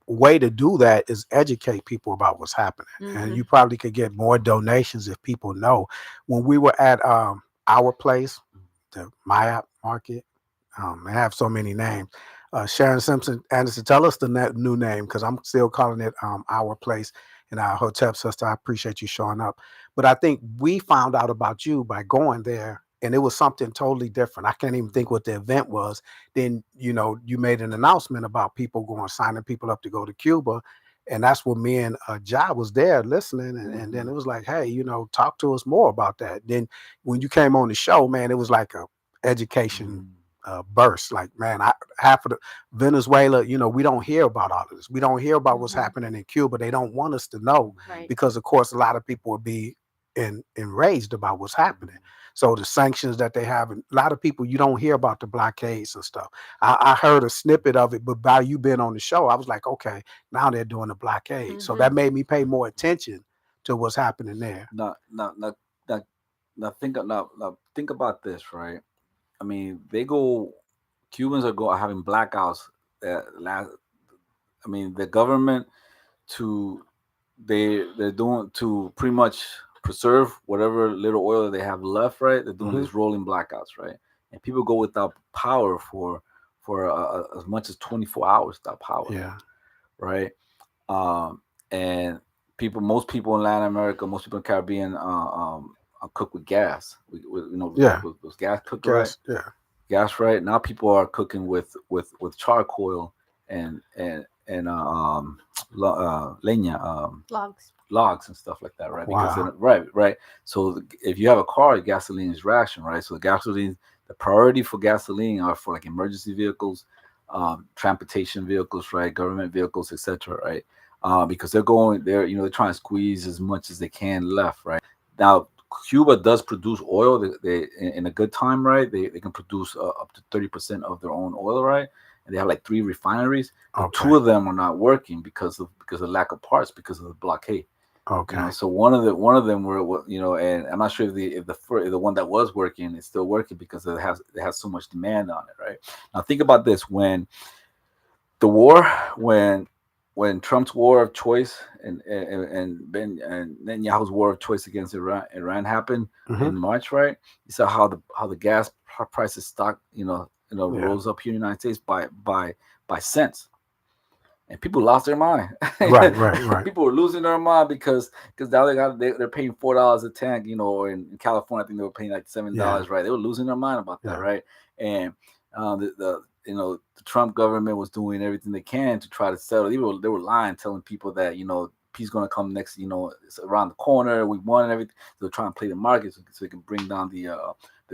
way to do that is educate people about what's happening. And Hmm. you probably could get more donations if people know. When we were at our place, the Maya Market, they have so many names. Sharon Simpson Anderson, tell us the new name, because I'm still calling it our place. And our hotel sister, I appreciate you showing up. But I think we found out about you by going there, and it was something totally different. I can't even think what the event was. Then you made an announcement about people going, signing people up to go to Cuba, and that's what me and Jah was there listening, and then it was like, hey, talk to us more about that. Then when you came on the show, man, it was like a education burst. Like, man, half of the Venezuela, we don't hear about all of this. We don't hear about what's Hmm. happening in Cuba. They don't want us to know Right. because, of course, a lot of people would be enraged about what's happening. So the sanctions that they have, and a lot of people, you don't hear about the blockades and stuff. I heard a snippet of it, but by you being on the show, I was like, okay, now they're doing the blockade. So Hmm. that made me pay more attention to what's happening there. Now, now think about this, right? I mean, they go. Cubans are having blackouts. Last, I mean, the government to they're doing to pretty much preserve whatever little oil that they have left, right? They're doing Hmm. these rolling blackouts, right? And people go without power for as much as 24 hours without power, Yeah. right? And most people in Latin America, most people in Caribbean, cook with gas. Yeah. With gas cooker, right? Gas. Yeah. Gas, right? Now people are cooking with charcoal and leña, Logs. logs and stuff like that, right? Because Wow. then, right. So if you have a car, gasoline is ration, right? So the priority for gasoline are for like emergency vehicles, transportation vehicles, right? Government vehicles, etc., right? Because they're trying to squeeze as much as they can left, right? Now, Cuba does produce oil. They in a good time, right? They can produce up to 30% of their own oil, right? And they have like 3 refineries, but Okay. two of them are not working because of lack of parts because of the blockade. Okay. So one of them and I'm not sure if the one that was working is still working because it has so much demand on it, right? Now think about this: the war, when Trump's war of choice and Netanyahu's war of choice against Iran happened Hmm. in March, right? You saw how the gas prices stock, Yeah. rose up here in the United States by cents, and people lost their mind. Right. Right. Right. People were losing their mind because now they're paying $4 a tank, or in California I think they were paying like seven Yeah. dollars, right? They were losing their mind about that, Yeah. right? And the Trump government was doing everything they can to try to settle. They were lying, telling people that peace going to come next. It's around the corner. We won and everything. They're trying to play the market so they can bring down the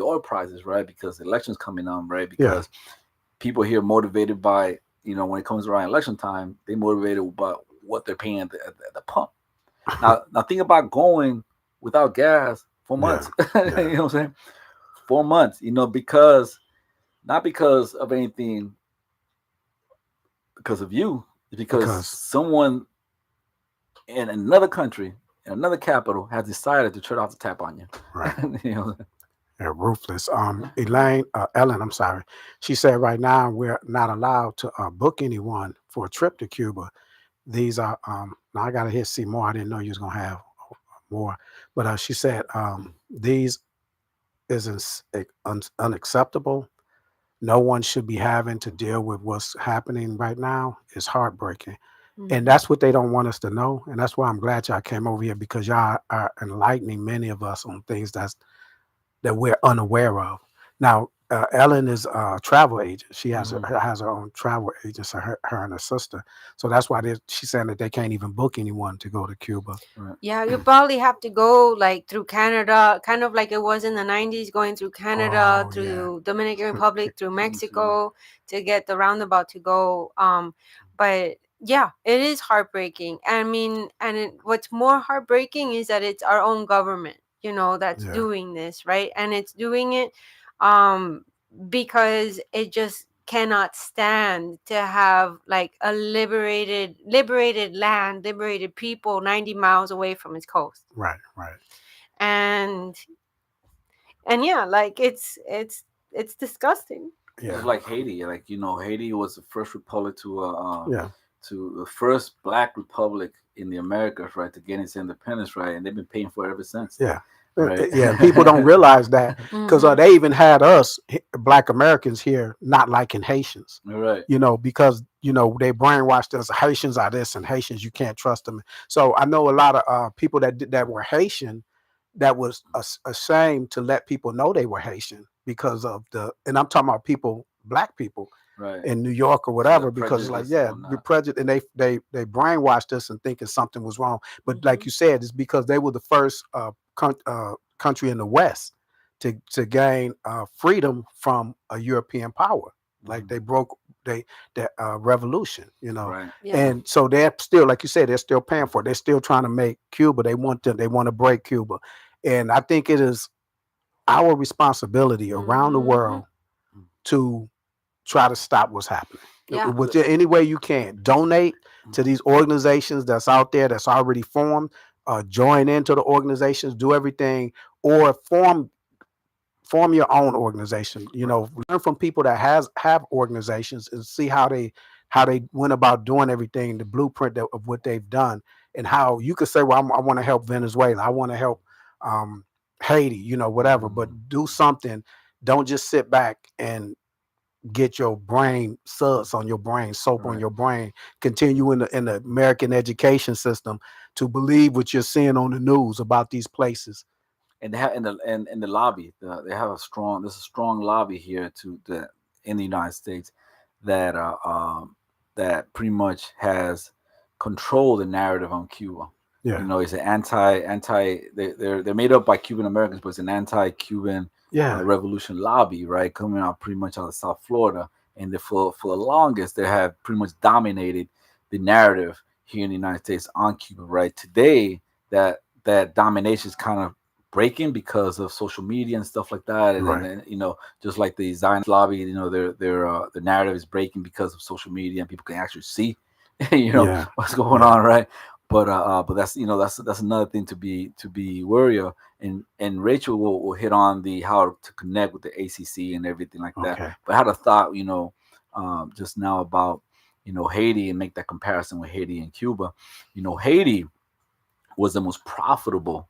oil prices, right? Because the election's coming on, right? Yeah. Because people here motivated by when it comes around election time, they motivated by what they're paying at the pump. Now think about going without gas for Yeah. months. You know Yeah. what I'm saying? 4 months. Because not because of anything, because of you. It's because Because someone in another country, in another capital, has decided to turn off the tap on you. right. you know, They're ruthless. Ellen, I'm sorry. She said right now we're not allowed to book anyone for a trip to Cuba. These are now I gotta hit see more. I didn't know you was gonna have more, but she said these is unacceptable. No one should be having to deal with what's happening right now. It's heartbreaking. And Hmm. that's what they don't want us to know. And that's why I'm glad y'all came over here because y'all are enlightening many of us on things that we're unaware of. Now, Ellen is a travel agent. She mhm, has her own travel agency, her and her sister. So that's why she's saying that they can't even book anyone to go to Cuba. right. Yeah, you probably have to go like through Canada, kind of like it was in the 90s, going through Canada, Oh yeah, through Dominican Republic, through Mhm, Mexico to get the roundabout to go. But yeah, it is heartbreaking. I mean, what's more heartbreaking is that it's our own government, that's yeah, doing this, right? And it's doing it um because it just cannot stand to have like a liberated land, liberated people 90 miles away from its coast. right, right, And yeah, like it's disgusting. Just yeah, like Haiti, like Haiti was the first republic yeah. to the first Black republic in the Americas, right, to get its independence, right, and they've been paying for it ever since, Yeah. right. Yeah, and people don't realize that because Hmm. they even had us Black Americans here not liking Haitians, Right. because they brainwashed us. Haitians are this, and Haitians you can't trust them. So I know a lot of people that were Haitian that was ashamed to let people know they were Haitian because of and I'm talking about Black people Right. in New York or So the whatever, because it's like, prejudice and yeah, the whatnot. prejudice, and they brainwashed us and thinking something was wrong. But like Hmm. you said, it's because they were the first country in the West to gain freedom from a European power. Like Mhm. they broke the revolution, Right. Yeah. and so they're still, like you said, they're still paying for it. They're still trying to make Cuba. They want to break Cuba, and I think it is our responsibility around the Hmm. world to try to stop what's happening. Yeah. Any way you can, donate to these organizations that's out there that's already formed. join into the organizations, do everything, or form your own organization. You know, learn from people that have organizations and see how they went about doing everything, the blueprint of what they've done, and how you could say, well, I want to help Venezuela, I want to help um, Haiti, you know, whatever, but do something. Don't just sit back and get your brain suds on your brain, soap on Right. your brain. Continue in the American education system to believe what you're seeing on the news about these places. And they have in the lobby, they have a strong. There's a strong lobby here in the United States that that pretty much has controlled the narrative on Cuba. You Yeah, know, it's an anti. They're made up by Cuban Americans, but it's an anti-Cuban yeah, revolution lobby, right? Coming out pretty much out of South Florida, and for the longest, they have pretty much dominated the narrative here in the United States on Cuba, right? Today, that domination is kind of breaking because of social media and stuff like that, right. and you know, just like the Zionist lobby, you know, their the narrative is breaking because of social media and people can actually see, you know, Yeah, what's going yeah, on, right? But that's, you know, that's another thing to be wary of. And Rachel will hit on the how to connect with the ACC and everything like that. okay. But I had a thought, you know, just now about, you know, Haiti, and make that comparison with Haiti and Cuba. You know, Haiti was the most profitable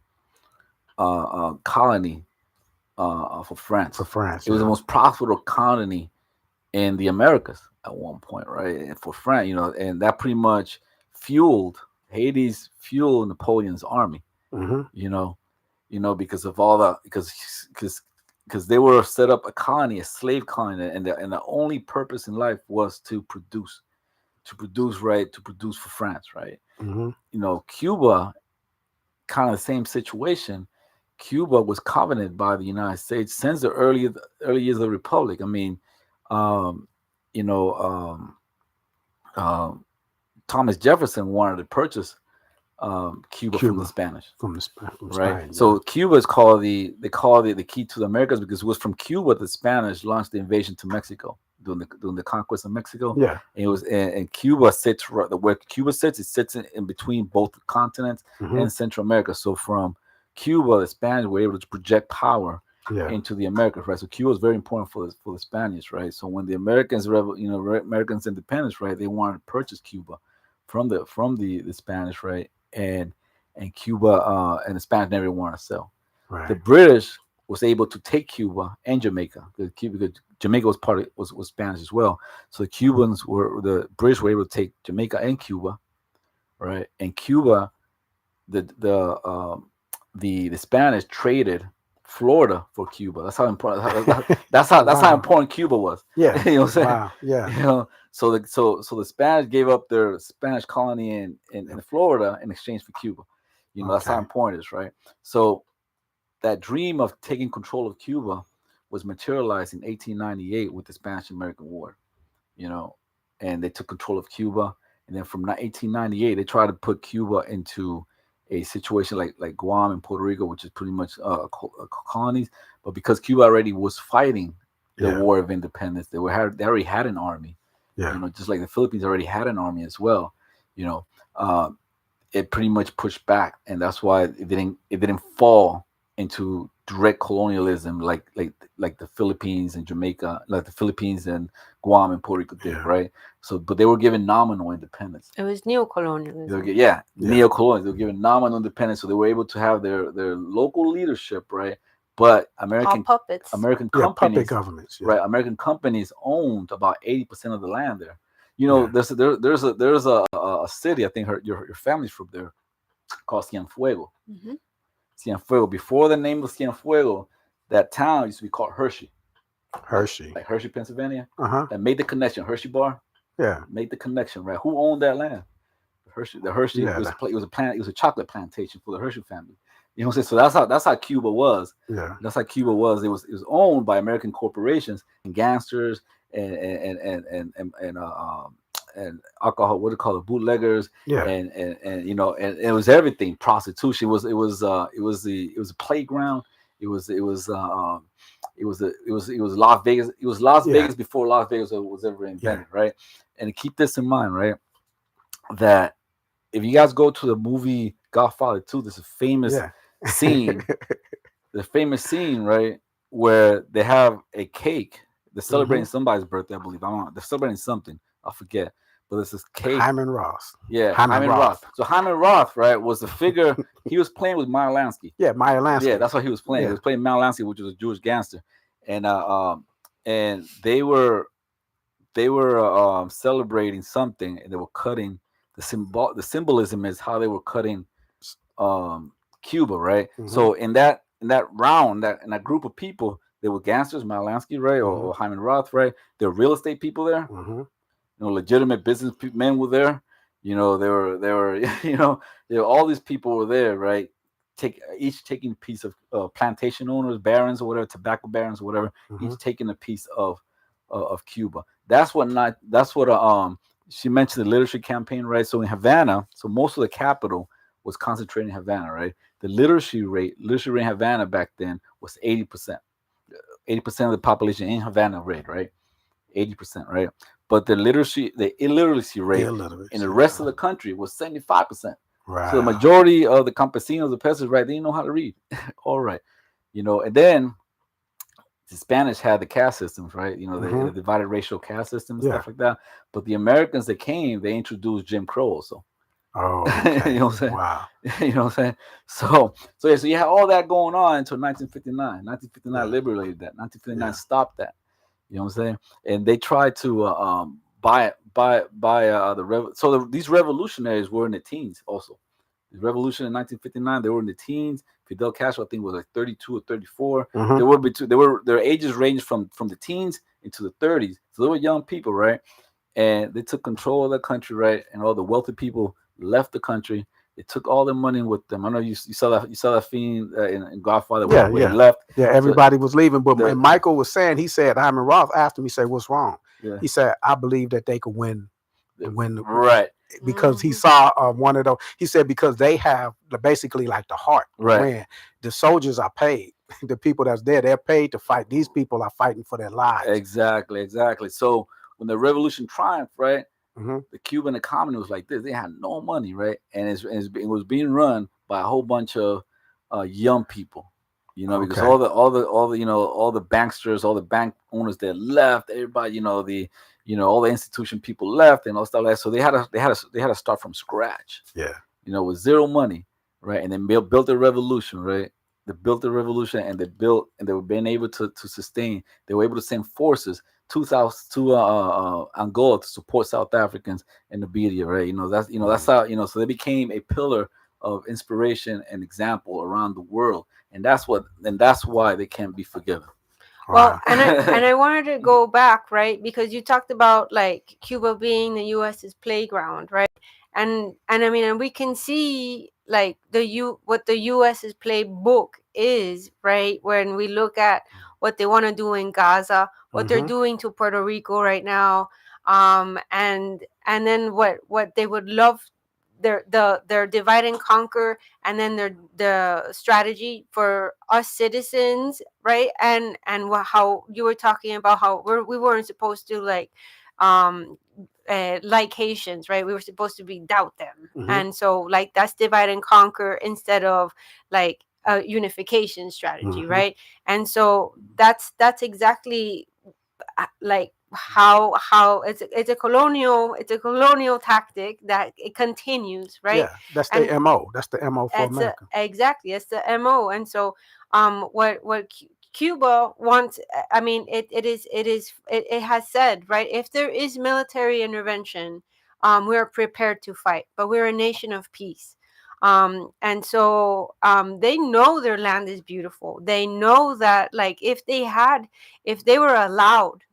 colony for For France. France, It was the yeah. most profitable colony in the Americas at one point, right? And for France, you know, and that pretty much fueled Haiti's fueled Napoleon's army. Hmm. You know, because of all the because they were set up a colony, a slave colony, and the only purpose in life was to produce for France, right? Hmm. You know, Cuba, kind of the same situation. Cuba was covenanted by the United States since the early years of the Republic. I mean, um, you know, um, Thomas Jefferson wanted to purchase Cuba from the Cuba Spanish, from right? Spain, yeah. So Cuba is called they call it the key to the Americas because it was from Cuba the Spanish launched the invasion to Mexico during the conquest of Mexico. Yeah. And it was and Cuba sits where Cuba sits. It sits in between both continents Hmm. and Central America. So from Cuba, the Spanish were able to project power Yeah. into the Americas, right? So Cuba was very important for the Spanish, right? So when the Americans independence, right, they wanted to purchase Cuba from the Spanish, right? And Cuba and the Spanish never wanted to sell. The Right. British was able to take Cuba and Jamaica because Jamaica was was Spanish as well. So the British were able to take Jamaica and Cuba, right? And Cuba, the the um, the Spanish traded Florida for Cuba. That's how important. That's how Wow. important Cuba was. Yeah. You know what I'm saying? Wow. Yeah. You know, so the Spanish gave up their Spanish colony in Florida in exchange for Cuba. You know, that's how Okay. important it is, right? So that dream of taking control of Cuba was materialized in 1898 with the Spanish American War. You know, and they took control of Cuba, and then from 1898 they tried to put Cuba into a situation like Guam and Puerto Rico, which is pretty much colonies. But because Cuba already was fighting the Yeah. war of independence, they already had an army. Yeah. You know, just like the Philippines already had an army as well. You know, uh, it pretty much pushed back, and that's why it didn't fall into direct colonialism like the Philippines and Jamaica, like the Philippines and Guam and Puerto Rico did, Yeah. right? So, but they were given nominal independence. It was They were, neocolonialism. yeah, Yeah. neo-colonials. They were given nominal independence, so they were able to have their local leadership, right? But All puppets. American Yeah. Puppet companies, governments. Yeah. right? American companies owned about 80% of the land there. You know, Yeah. there's a city. I think your family's from there, called Cienfuego. Hmm. Cienfuego. Before the name of Cienfuego, that town used to be called Hershey, Hershey. like Hershey, Pennsylvania. Uh huh. That made the connection. Hershey Bar Yeah. made the connection, right? Who owned that land? The Hershey Yeah. it was a plant. It was a chocolate plantation for the Hershey family. You know what I'm saying? So that's how Cuba was. Yeah. That's how Cuba was. It was owned by American corporations and gangsters and alcohol. What do you call it? Bootleggers Yeah. and you know, and it was everything. Prostitution. It was a playground. It was it was it was Las Vegas. It was Las Yeah. Vegas before Las Vegas was ever Yeah. invented, right? And keep this in mind, right? That if you guys go to the movie Godfather 2, there's a famous Yeah. scene, the famous scene, right, where they have a cake. They're Hmm. celebrating somebody's birthday, I believe. I don't know. They're celebrating something. I forget. But there's this cake. Hyman Ross. Yeah, Hyman Hyman Roth. Roth. So Hyman Roth, right, was the figure. He was playing with Meyer Lansky. Yeah, Meyer Yeah, Lansky. that's what he was playing. He Yeah. was playing Meyer Lansky, which was a Jewish gangster, and they were celebrating something, and they were cutting the symbol. The symbolism is how they were cutting um, Cuba, right? Hmm. So in that round, that in that group of people, there were gangsters, Malansky, right, Hmm. or Hyman Roth, right? There were real estate people there, Hmm. legitimate business men were there. There were all these people were there, right? Each taking a piece of plantation owners, barons, or whatever, tobacco barons, or whatever, Hmm. each taking a piece of Cuba. That's what she mentioned the literacy campaign, right? So in Havana, so most of the capital was concentrated in Havana, right? The literacy rate in Havana back then was 80%. 80% of the population in Havana read, right? 80%, right? But the illiteracy rate in the Illiteracy. rest of the country was 75%. So the Wow. majority of the campesinos, the peasants, right, they didn't know how to read. All right. And then the Spanish had the caste systems, right? Hmm. The divided racial caste system and Yeah. stuff like that. But the Americans that came, they introduced Jim Crow also. Oh, you okay. know what I'm saying? Wow. You know what I'm saying? So yeah, so you had all that going on until 1959. 1959 Yeah. liberated that. 1959 Yeah. stopped that. You know what I'm saying? And they tried to buy these revolutionaries were in the teens also. The revolution in 1959, they were in the teens. Fidel Castro, I think, was like 32 or 34. Hmm. Their ages ranged from the teens into the 30s. So they were young people, right? And they took control of the country, right? And all the wealthy people left the country. They took all their money with them. I know you saw that scene in Godfather Yeah. where he Yeah. left. Yeah. So Everybody was leaving, but the and Michael was saying, he said, Hyman Roth asked him, he said, "What's wrong?" yeah, He said, "I believe that they could win right, because he Hmm. saw one of those. He said because they have basically like the heart to right, win. The soldiers are paid. The people that's there, they're paid to fight. These people are fighting for their lives. exactly. So when the revolution triumphed, right, Hmm. the Cuban economy was like this. They had no money, right, and it was being run by a whole bunch of young people. Because Okay. all the banksters, all the bank owners that left, everybody, all the institution people left and all stuff like that. So they had to start from scratch, Yeah. with zero money, right? And then built a revolution, right? They built a revolution, and they were being able to sustain. They were able to send forces to Angola to support South Africans in the media, right? That's Mm. how So they became a pillar of inspiration and example around the world, and that's why they can't be forgiven. Well, Wow. and I wanted to go back, right? Because you talked about like Cuba being the US's playground, right? And I mean, and we can see like what the US's playbook is, right? When we look at what they want to do in Gaza, what they're Hmm. doing to Puerto Rico right now, and then what they would love their divide and conquer, and then the strategy for us citizens, right? And how you were talking about how we weren't supposed to um like Haitians, right? We were supposed to be doubt them, Hmm. and so like that's divide and conquer instead of like a unification strategy, Hmm. right? And so that's exactly like how it's a colonial tactic that it continues, right? Yeah. That's And the MO. That's the MO for it's America. exactly, it's the MO. And so what Cuba wants, I mean, it has said, right, if there is military intervention, we're prepared to fight, but we're a nation of peace. And so they know their land is beautiful. They know that like if they were allowed,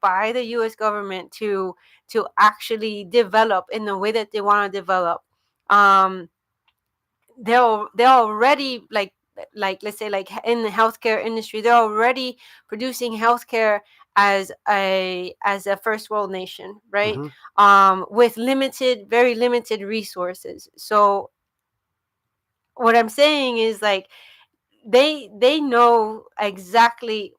by the US government to actually develop in the way that they want to develop, um they're already like let's say like in the healthcare industry, they're already producing healthcare as a first world nation, right? Hmm. With very limited resources. So what I'm saying is like they know exactly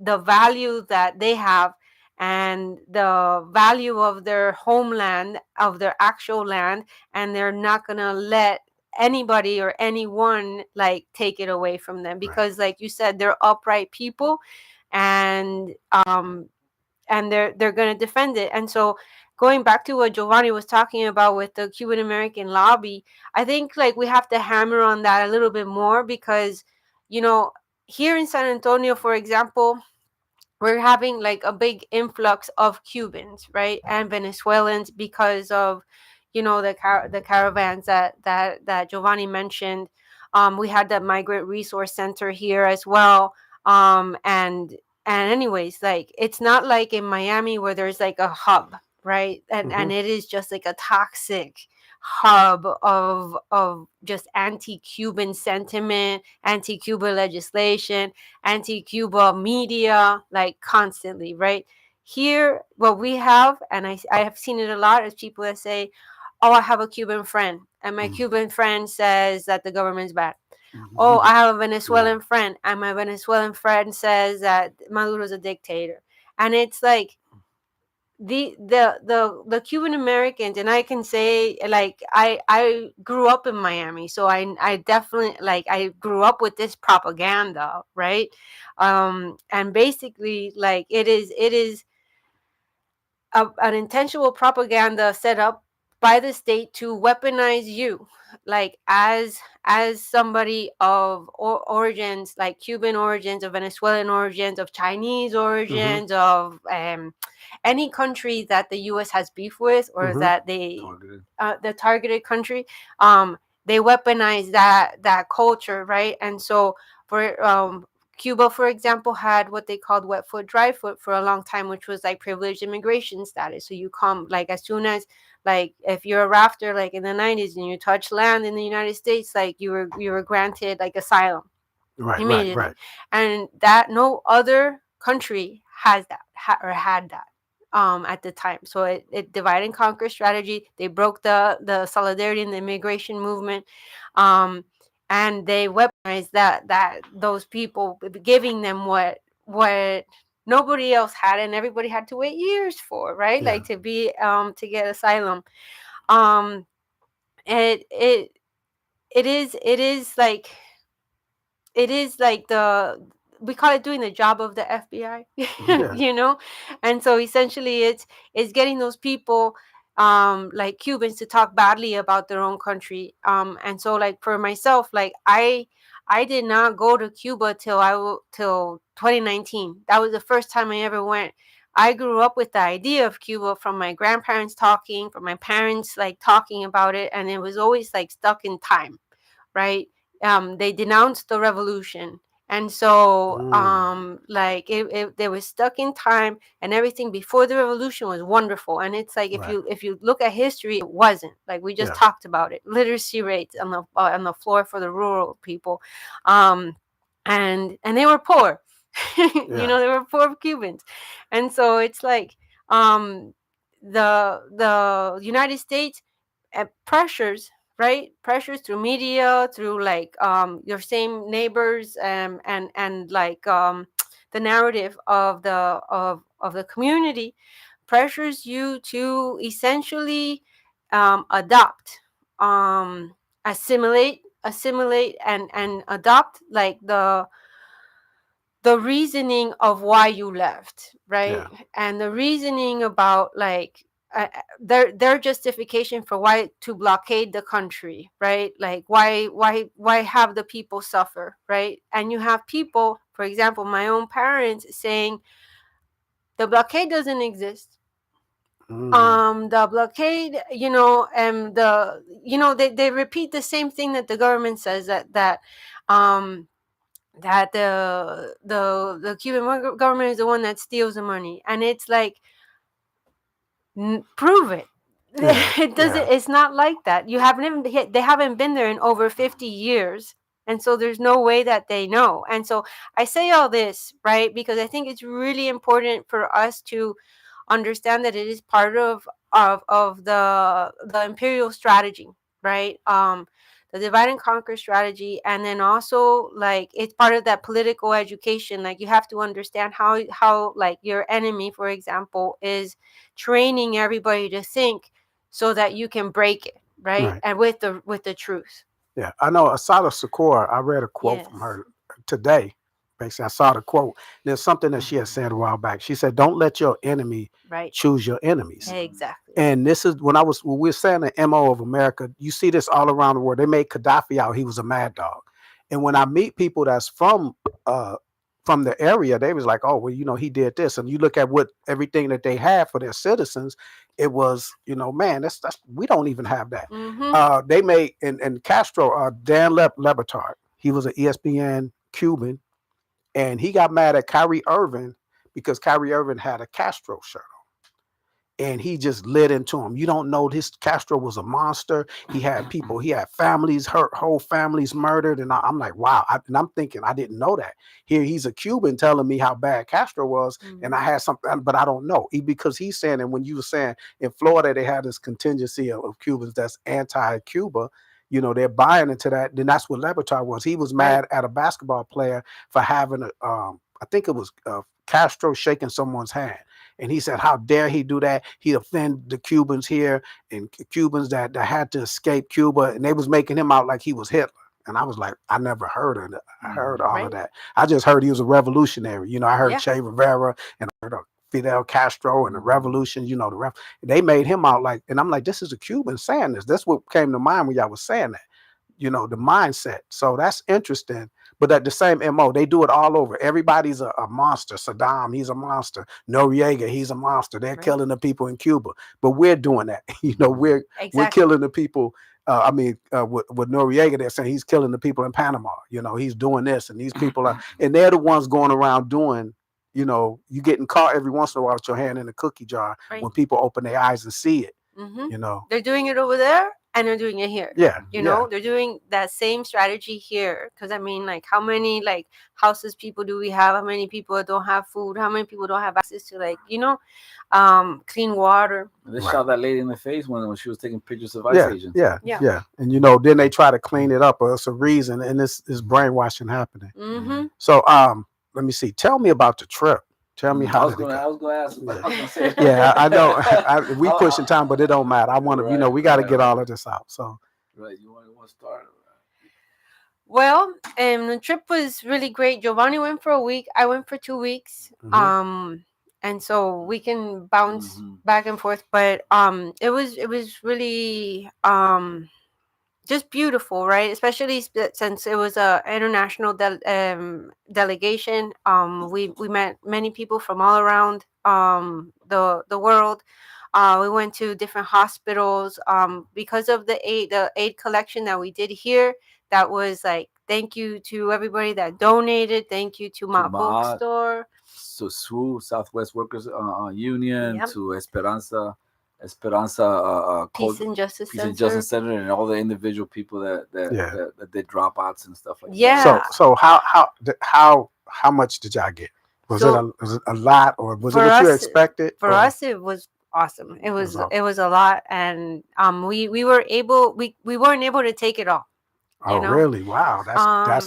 the value that they have and the value of their homeland, of their actual land, and they're not going to let anybody or anyone like take it away from them, Right. because like you said, they're upright people, and they're going to defend it. And so going back to what Giovanni was talking about with the Cuban American lobby, I think like we have to hammer on that a little bit more, because you know, here in San Antonio, for example, we're having like a big influx of Cubans, right, and Venezuelans, because of, you know, the caravans that Giovanni mentioned. We had the Migrant Resource Center here as well. And anyways, like it's not like in Miami where there's like a hub, right, and Hmm. it is just like a toxic hub of just anti-Cuban sentiment, anti-Cuba legislation, anti-Cuba media, like constantly, right? Here, what we have, and I have seen it a lot, is people that say, "Oh, I have a Cuban friend, and my Cuban friend says that the government's bad." Oh, I have a Yeah. Venezuelan friend, and my Venezuelan friend says that Maduro's a dictator. And it's like the Cuban Americans, and I can say like I grew up in Miami, so I definitely, like, I grew up with this propaganda, right? And basically, like, it is an intentional propaganda set up by the state to weaponize you, like as somebody of origins, like Cuban origins, of Venezuelan origins, of Chinese Hmm. origins, of any country that the US has beef with, or Hmm. that they Targeted. the targeted country. They weaponize that culture, right? And so for Cuba, for example, had what they called wet foot, dry foot for a long time, which was like privileged immigration status. So you come, like, as soon as, like, if you're a rafter, like in the 90s, and you touch land in the United States, like you were granted like asylum Right. Right. immediately. Right. And that no other country has that, or had that at the time. So it divide and conquer strategy. They broke the solidarity in the immigration movement. um and they weaponized that those people, giving them what nobody else had, and everybody had to wait years for, right, Yeah. like to be to get asylum. um it it it is like, it is like the we call it doing the job of the FBI, Yeah. you know. And so essentially it's getting those people, like Cubans, to talk badly about their own country. And so, like, for myself, like I did not go to Cuba till 2019. That was the first time I ever went. I grew up with the idea of Cuba from my grandparents talking, from my parents like talking about it, and it was always like stuck in time, right? They denounced the revolution, and so Mm. like they were stuck in time, and everything before the revolution was wonderful. And it's like, if Right. you look at history, it wasn't. Like, we just Yeah. talked about it, literacy rates on the floor for the rural people. um and they were poor. You Yeah. know, they were poor Cubans. And so it's like, um the United States pressures, right, pressures through media, through like your same neighbors, and like the narrative of the community, pressures you to essentially adopt, assimilate and adopt, like the reasoning of why you left, right? Yeah. And the reasoning about, like, their justification for why to blockade the country, right? Like, why have the people suffer, right? And you have people, for example, my own parents, saying the blockade doesn't exist. Mm. The blockade, they repeat the same thing that the government says, um that the Cuban government is the one that steals the money. And it's like, prove it. Yeah. It Yeah. doesn't. It's not like that. You haven't even they haven't been there in over 50 years, and so there's no way that they know. And so I say all this, right, because I think it's really important for us to understand that it is part of the imperial strategy, right? The divide and conquer strategy. And then also, like, it's part of that political education. Like, you have to understand how like your enemy, for example, is training everybody to think so that you can break it, right, Right. and with the truth. Yeah, I know Asada Sakura. I read a quote from Yes. her today. Basically, I saw the quote. There's something that she had said a while back. She said, "Don't let your enemy Right. choose your enemies." Exactly. And this is when we were saying the MO of America. You see this all around the world. They made Gaddafi out. He was a mad dog. And when I meet people that's uh from the area, they was like, "Oh, well, he did this." And you look at what everything that they had for their citizens, it was, man, that's we don't even have that. Mm-hmm. They made and Castro, Dan Lebitard, he was an ESPN Cuban, and he got mad at Kyrie Irving because Kyrie Irving had a Castro shirt and he just lit into him. You don't know this Castro was a monster. He had people, he had families, her whole families murdered. And I'm like, wow. And I'm thinking, I didn't know that. Here he's a Cuban telling me how bad Castro was, and Mm-hmm. I had something, but I don't know. Because he's saying, and when you were saying in Florida, they had this contingency of Cubans that's anti-Cuba. They're buying into that. Then that's what Lebertar was. He was Right. mad at a basketball player for having I think it was Castro shaking someone's hand. And he said, how dare he do that? He offended the Cubans here and Cubans that had to escape Cuba. And they was making him out like he was Hitler. And I was like, I never heard of it. I heard all of Right. that. I just heard he was a revolutionary. I heard Yeah. Che Rivera and I heard of Fidel Castro and the revolution, they made him out like, and I'm like, this is a Cuban saying this. That's what came to mind when y'all was saying that, the mindset. So that's interesting. But at the same MO, they do it all over. Everybody's a monster. Saddam, he's a monster. Noriega, he's a monster. They're Right. killing the people in Cuba. But we're doing that. We're Exactly. killing the people. With Noriega, they're saying he's killing the people in Panama. He's doing this, and these people are, and they're the ones going around doing. You getting caught every once in a while with your hand in a cookie jar Right. when people open their eyes and see it. Mm-hmm. You know, They're doing it over there and they're doing it here. yeah, They're doing that same strategy here. Because I mean, like, how many like houses people do we have? How many people don't have food? How many people don't have access to clean water? They right. shot that lady in the face when she was taking pictures of ICE Yeah, agents. yeah, Yeah. yeah. And then they try to clean it up, or it's a reason, and this is brainwashing happening. Mm-hmm. So let me see. Tell me about the trip. Tell me I how was did it gonna, go? I was gonna ask. Yeah, I was gonna say. yeah. I know. We pushing time, but it don't matter. I want to. Right, We got to right, get right. all of this out. So Right, you want to start? Well, the trip was really great. Giovanni went for a week. I went for 2 weeks. And so we can bounce back and forth. But it was really just beautiful, right? Especially since it was a international delegation. We met many people from all around the world. We went to different hospitals because of the aid collection that we did here. That was like, thank you to everybody that donated. Thank you to my Ma, bookstore. so SWU, Southwest Workers Union, Yep. to Esperanza Peace and Justice Peace and Center. Justice Center, and all the individual people yeah. that did dropouts and stuff like that. Yeah. So how much did y'all get? So Was it a lot, or was it for what you us, expected? for Or us, it was awesome. It it was was all, it was a lot, and we were able we weren't able to take it all. oh really? Wow, that's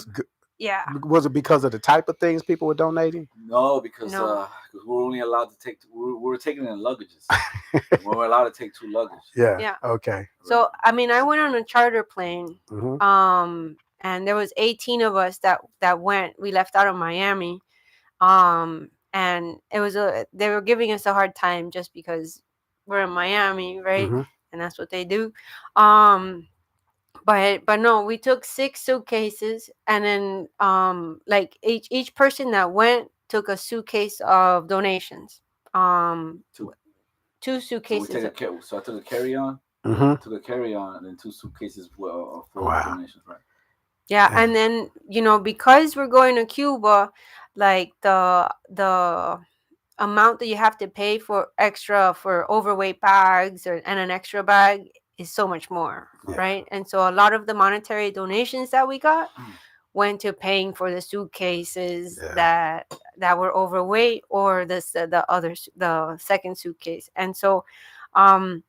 Um, good. yeah. Was it because of the type of things people were donating? No, because No. we were only allowed to take. We were taking it in luggages. We were allowed to take 2 luggage. Yeah. Yeah. Okay. So I mean, I went on a charter plane. Hmm. And there was 18 of us that went. We left out of Miami. And they were giving us a hard time just because we're in Miami, right? Hmm. And that's what they do. Um, but no, we took 6 suitcases, and then like each person that went took a suitcase of donations. Um, 2. two So we suitcases. so I took a carry on. Hmm. Took a carry on and then 2 suitcases full of Wow. donations. Right. Yeah, Yeah. and then because we're going to Cuba, like the amount that you have to pay for extra for overweight bags and an extra bag is so much more, Yeah. right? And so a lot of the monetary donations that we got went to paying for the suitcases Yeah. that were overweight, or the second suitcase. And so um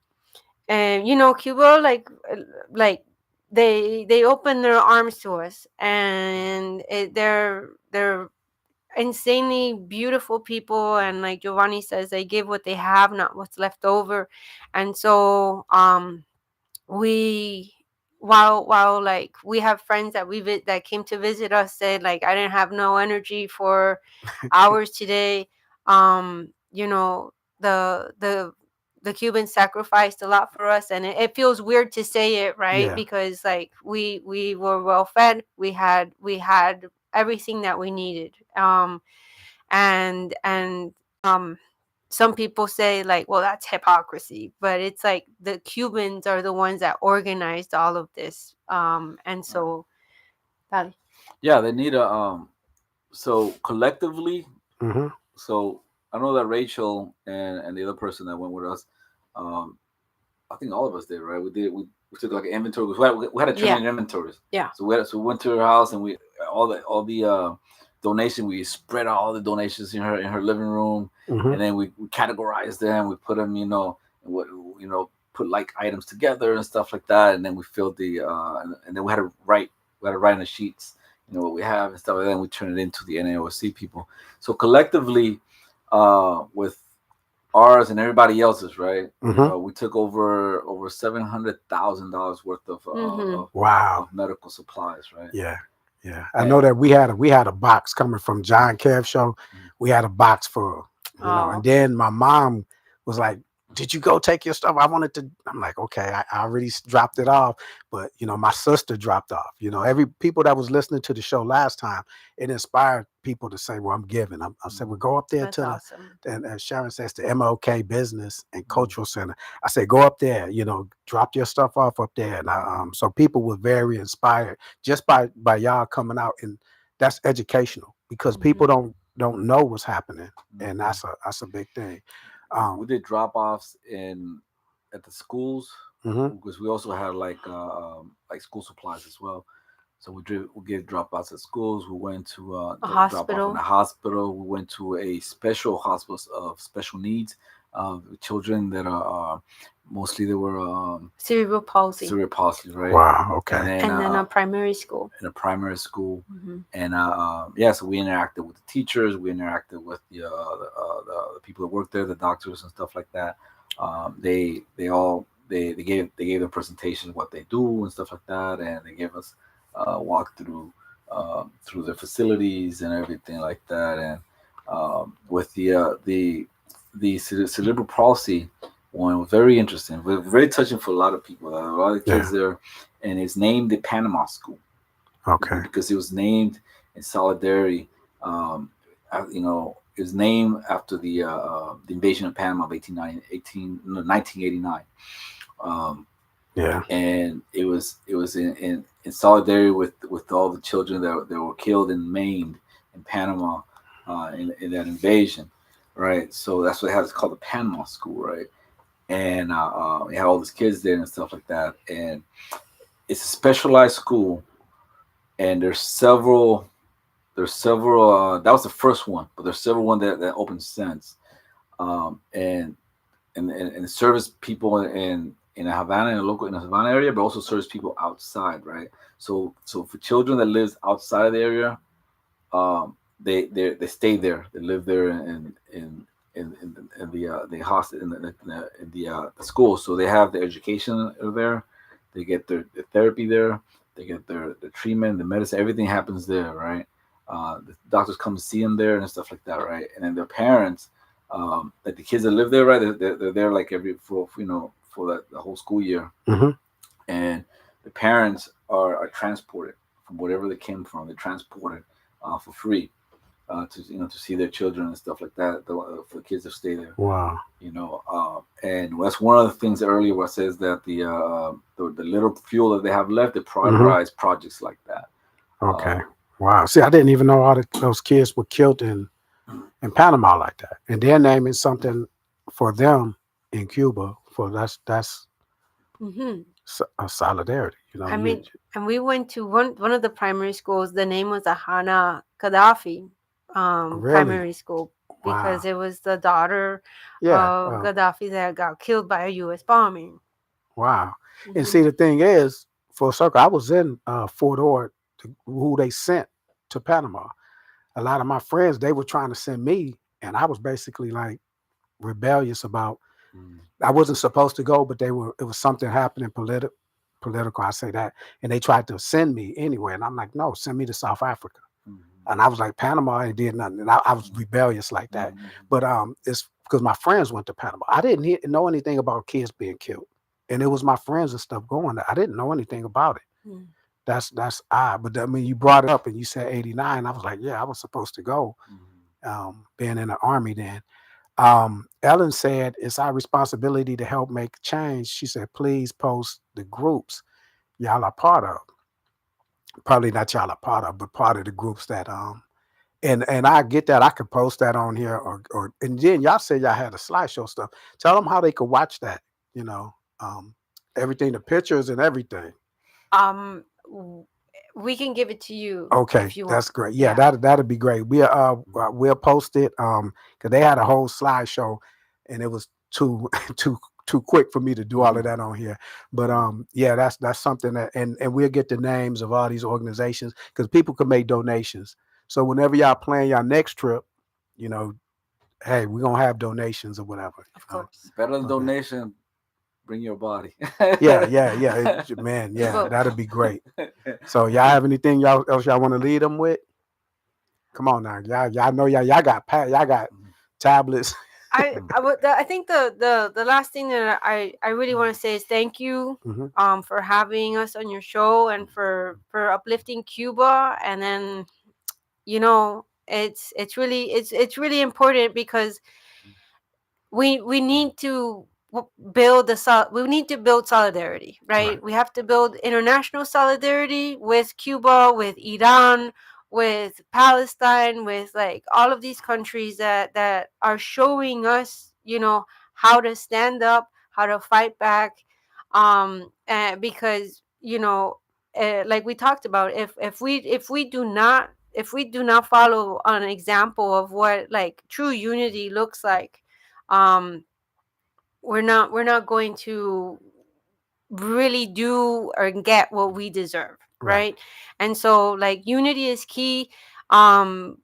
and Cuba, like they open their arms to us, and they're insanely beautiful people, and like Giovanni says, they give what they have, not what's left over. And so we while like we have friends that that came to visit us said like I didn't have no energy for hours today. You know, the Cubans sacrificed a lot for us, and it feels weird to say it, right? Yeah. Because like we were well fed, we had everything that we needed. And some people say like, well, that's hypocrisy, but it's like the Cubans are the ones that organized all of this. And Right. so that. Yeah, they need a so collectively. Mm-hmm. So I know that Rachel and the other person that went with us, um, I think all of us did, right? We took like an inventory. We had to turn Yeah. in inventories. Yeah. So we went to her house and we all the donation, we spread out all the donations in her living room, Mm-hmm. and then we categorized them. We put them, and what put like items together and stuff like that, and then we filled and then we had to write on the sheets, what we have and stuff like that, and we turn it into the NAOC people. So collectively, with ours and everybody else's, right? Mm-hmm. We took over $700,000 worth Mm-hmm. Wow. of medical supplies, right? Yeah. Yeah. I know And that we had a box coming from John Kev show. mm, We had a box for, and Oh. then my mom was like, "Did you go take your stuff? I wanted to." I'm like, "Okay, I already dropped it off." But my sister dropped off. Every people that was listening to the show last time, it inspired people to say, "Well, I'm giving." I said, "Well, mm, go up there That's to awesome. and as Sharon says, the MLK Business and mm, Cultural Center." I said, "Go up there. Drop your stuff off up there." And so people were very inspired just by y'all coming out, and that's educational because people Mm-hmm. don't know what's happening, and mhm. that's a big thing. We Um, did drop offs in at the schools hmm because we also had like school supplies as well. So we gave dropouts at schools. We went to A drop off in a hospital. hospital. We went to a special hospital of special needs, children that are mostly they were Cerebral palsy. cerebral palsy, right? wow. And Okay. then And then a primary school. in a primary school, Mm-hmm. and yeah, so we interacted with the teachers, we interacted with the people that work there, the doctors and stuff like that. They all they gave a presentation of what they do and stuff like that, and they gave us walk through the facilities and everything like that. And with the cerebral palsy one was very interesting, very touching for a lot of people. A lot of Yeah. kids there, and it's named the Panama School Okay. because it was named in solidarity. It was named after the invasion of Panama of 1989. Um, Yeah. and it was in solidarity with all the children that were killed and maimed in Panama in that invasion, right? So that's what it has. It's called the Panama School, right? And we had all these kids there and stuff like that. And it's a specialized school, and there's several. That was the first one, but there's several one that opened since, and and service people in a Havana, in the Havana area, but also serves people outside, right? So for children that lives outside of the area, they stay there, they live there in the hostel in the school, so they have the education there, they get their therapy there, they get their treatment, the medicine, everything happens there, right? The doctors come to see them there and stuff like that, right? And then their parents, like the kids that live there, right? They're there like every for the whole school year, hmm and the parents are transported from wherever they came from. They're transported for free to see their children and stuff like that. For the kids to stay there, Wow. and that's one of the things earlier where it says that the little fuel that they have left, they hmm prioritize projects like that. Okay. Um, Wow. See, I didn't even know those kids were killed in Panama like that, and they're naming something for them in Cuba for that's Mm-hmm. a solidarity. I mean, and we went to one of the primary schools. The name was Ahana Gaddafi Really. primary school Wow. because it was the daughter Yeah. of Gaddafi that got killed by a U.S. bombing. Wow. And Mm-hmm. see, the thing is, for a circle, I was in Fort Ord, who they sent to Panama. A lot of my friends, they were trying to send me, and I was basically like rebellious about. mm, I wasn't supposed to go, but they were. It was something happening political. I say that, and they tried to send me anywhere, and I'm like, no, send me to South Africa. Mhm. And I was like, Panama ain't did nothing, and I was rebellious like that. Mhm. But it's because my friends went to Panama. I didn't know anything about kids being killed, and it was my friends and stuff going there. I didn't know anything about it. Mm. That's odd. But I mean, you brought it up and you said 89. I was like, yeah, I was supposed to go, Mhm. being in the army then. Ellen said it's our responsibility to help make change. She said, please post the groups y'all are part of. Probably not y'all are part of, but part of the groups that and I get that. I could post that on here, or and then y'all said y'all had a slideshow stuff. Tell them how they could watch that. You know, everything, the pictures and everything. Um, w- we can give it to you Okay, if you want. that's great. Yeah, Yeah. that'd be great. We'll post it because they had a whole slideshow, and it was too too quick for me to do all of that on here. But yeah, that's something that and we'll get the names of all these organizations because people can make donations. So whenever y'all plan your next trip, you know, hey, we're gonna have donations or whatever. Of You know, course. Better than okay. donation, bring your body. Yeah. Man, yeah, Vote. that'd be great. So y'all have anything else y'all want to lead them with? Come on now, y'all know y'all got y'all got tablets. I think the last thing that I really want to say is thank you Hmm. for having us on your show and for uplifting Cuba. And then, you know, it's really important because we need to we need to build solidarity, Right, right? We have to build international solidarity with Cuba, with Iran, with Palestine, with like all of these countries that are showing us, you know, how to stand up, how to fight back, because, you know, like we talked about, if we do not follow an example of what like true unity looks like, um we're not going to really do or get what we deserve, right. right? And so like unity is key. The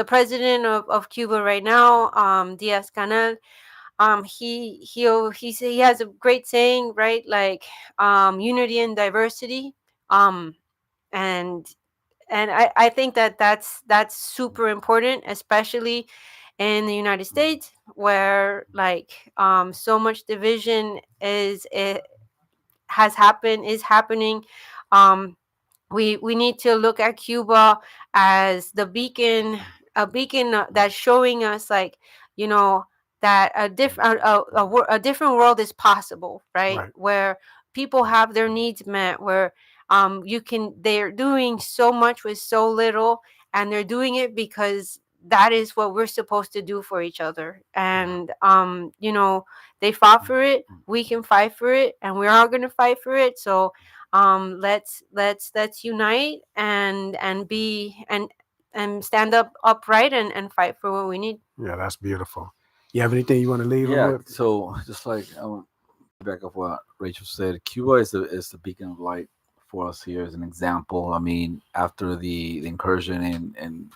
president of Cuba right now, Diaz Canel, he has a great saying, right? Like, unity and diversity. um and I think that that's super important, especially in the United States, where like so much division has happened, is happening. um we need to look at Cuba as the beacon, a beacon that's showing us like, you know, that a different world is possible, right? Right. Where people have their needs met, where they're doing so much with so little, and they're doing it because that is what we're supposed to do for each other. Yeah. And you know, they fought for it, we can fight for it, and we're all going to fight for it. So let's unite and be and stand up upright and fight for what we need. Yeah, that's beautiful. You have anything you want to leave them Yeah, with? so just like back of what Rachel said, Cuba is the beacon of light for us here as an example. I mean, after the incursion in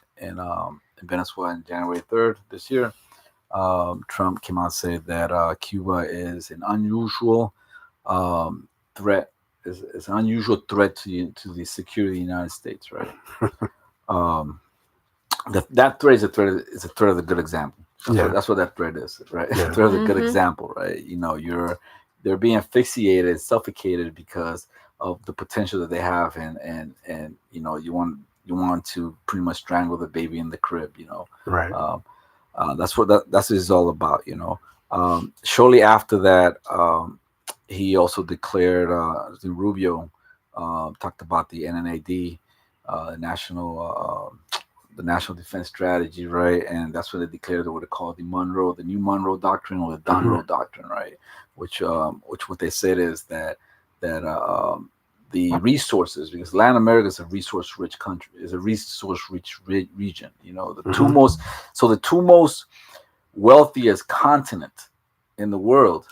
Venezuela on January 3rd this year, Trump came out and said that Cuba is an unusual threat, is an unusual threat to the security of the United States, right? Um, that threat is a threat of the good example. Yeah. That's what that threat is, right? Yeah. Threat of the good Mm-hmm. example, right? You know, they're being asphyxiated, suffocated because of the potential that they have, and you know, you want to pretty much strangle the baby in the crib, you know. Right. That's what that's what it's all about, you know. Shortly after that, he also declared Rubio talked about the NNAD, the National Defense Strategy, right? And that's what they declared what they call the new Monroe Doctrine, or the Hmm. Donroe Doctrine, right? Which what they said is that the resources, because Latin America is a resource-rich country, is a resource-rich region. You know, Hmm. the two most wealthiest continent in the world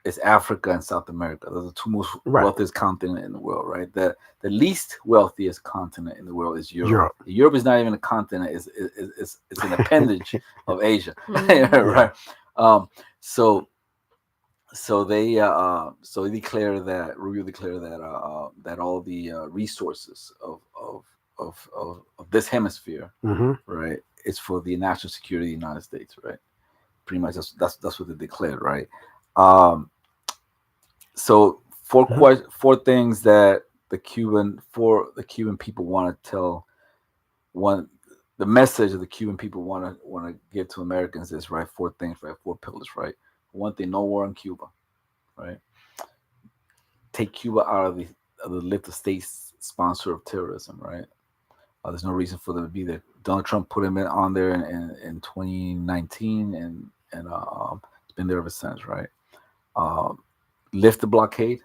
is Africa and South America. Those are the two most Right. wealthiest continent in the world, right? The least wealthiest continent in the world is Europe. Europe. Europe is not even a continent; it's an appendage of Asia, Mm-hmm. Yeah. right? Um, so So they declare that Rubio declared that that all the resources of this hemisphere, Mm-hmm. right, is for the national security of the United States, right? Pretty much that's what they declared, right? Um, so Mm-hmm. four things that the Cuban people want to tell one the message that the Cuban people want to give to Americans is right. Four things, right? Four pillars, right? One thing, no war in Cuba, right? Take Cuba out of the list of states sponsor of terrorism, right? There's no reason for them to be there. Donald Trump put him on there in 2019, and it's been there ever since, right? Um, Lift the blockade.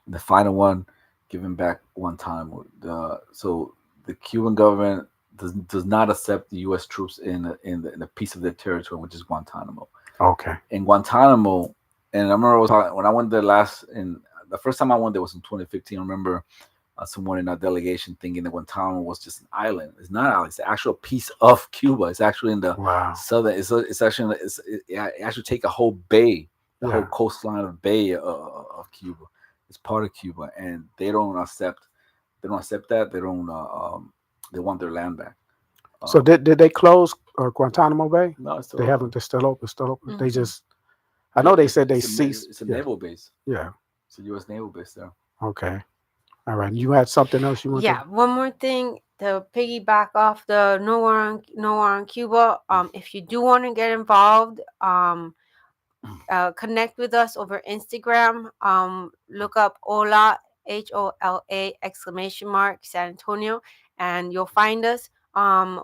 The final one, giving back one time. So the Cuban government does not accept the U.S. troops in the piece of their territory, which is Guantanamo. Okay. In Guantanamo, and I remember when I went there the first time I went there was in 2015. I remember someone in our delegation thinking that Guantanamo was just an island. It's not an island. It's an actual piece of Cuba. It's actually in the Wow. southern. It's actually it actually take a whole bay, the whole Yeah. coastline of bay of Cuba. It's part of Cuba, and they don't accept. They don't accept that. They don't. They want their land back. So did they close Guantanamo Bay? No, it's still They open. haven't. They're still open. Still open. They Mhm. just. I know they said they ceased. It's a Yeah. naval base. Yeah. It's a U.S. naval base there. Okay. All right. You had something else you wanted? Yeah, one more thing to piggyback off the no war on Cuba. If you do want to get involved, connect with us over Instagram. Look up Hola, H.O.L.A exclamation mark San Antonio, and you'll find us.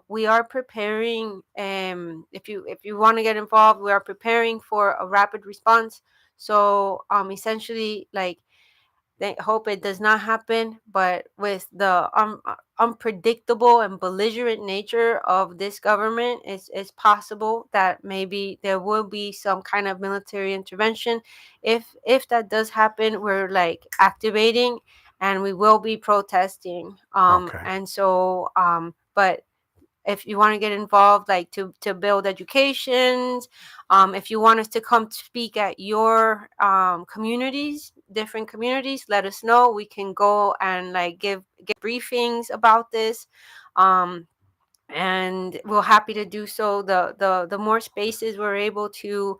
We are preparing. If you want to get involved, we are preparing for a rapid response. So essentially, like, they hope it does not happen, but with the unpredictable and belligerent nature of this government, it's possible that maybe there will be some kind of military intervention. If that does happen, we're like activating, and we will be protesting. Okay. And so but if you want to get involved, like to build educations, if you want us to come speak at your communities, different communities, let us know. We can go and like give briefings about this. um, and we're happy to do so. The more spaces we're able to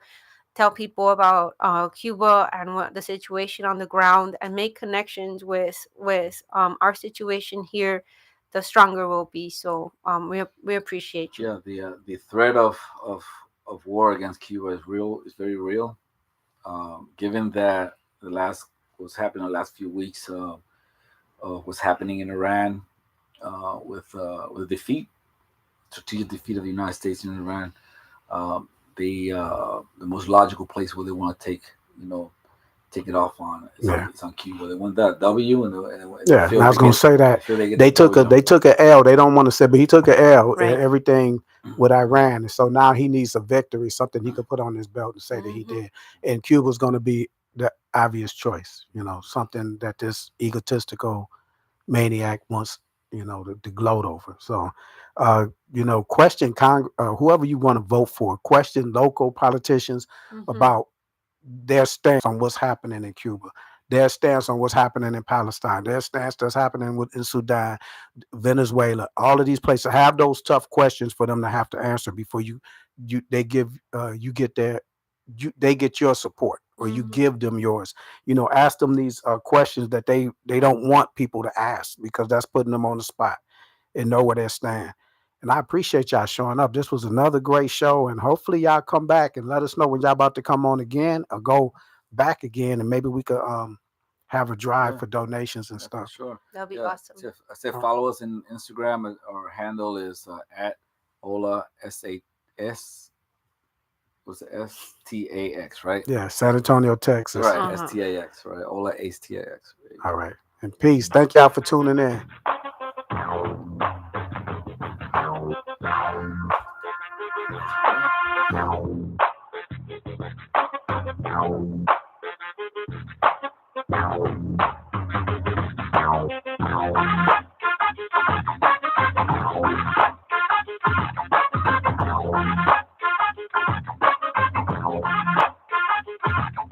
tell people about Cuba and what the situation on the ground, and make connections with our situation here, the stronger we'll be. So we appreciate you. Yeah, the threat of war against Cuba is real. It's very real. Given that what's happening the last few weeks, what's happening in Iran, with defeat, strategic defeat of the United States in Iran, um, the most logical place where they want to take it off on Yeah. it's on Cuba. They want that W, and Yeah. And I was gonna say they that feel they get they the took a W. they took an L. They don't want to say, but he took an L in Right. everything with Iran, and so now he needs a victory, something he could put on his belt and say that he Mhm. did. And Cuba's going to be the obvious choice. Something that this egotistical maniac wants, to gloat over. So, question whoever you want to vote for. Question local politicians Mhm. about their stance on what's happening in Cuba, their stance on what's happening in Palestine, their stance that's happening in Sudan, Venezuela, all of these places. Have those tough questions for them to have to answer before they give you get their they get your support, or you Mhm. give them yours. Ask them these questions that they don't want people to ask, because that's putting them on the spot and know where they stand. And I appreciate y'all showing up. This was another great show, and hopefully y'all come back and let us know when y'all about to come on again, or go back again, and maybe we could have a drive Yeah, for donations and yeah, for stuff. sure. That'll be Yeah, awesome. I said Uh, follow us in Instagram. Our handle is at Ola S was it STAX, right? yeah, San Antonio, Texas. Right, Uh-huh. STAX, right? Ola STAX. There you All go. right. And peace. Thank y'all for tuning in.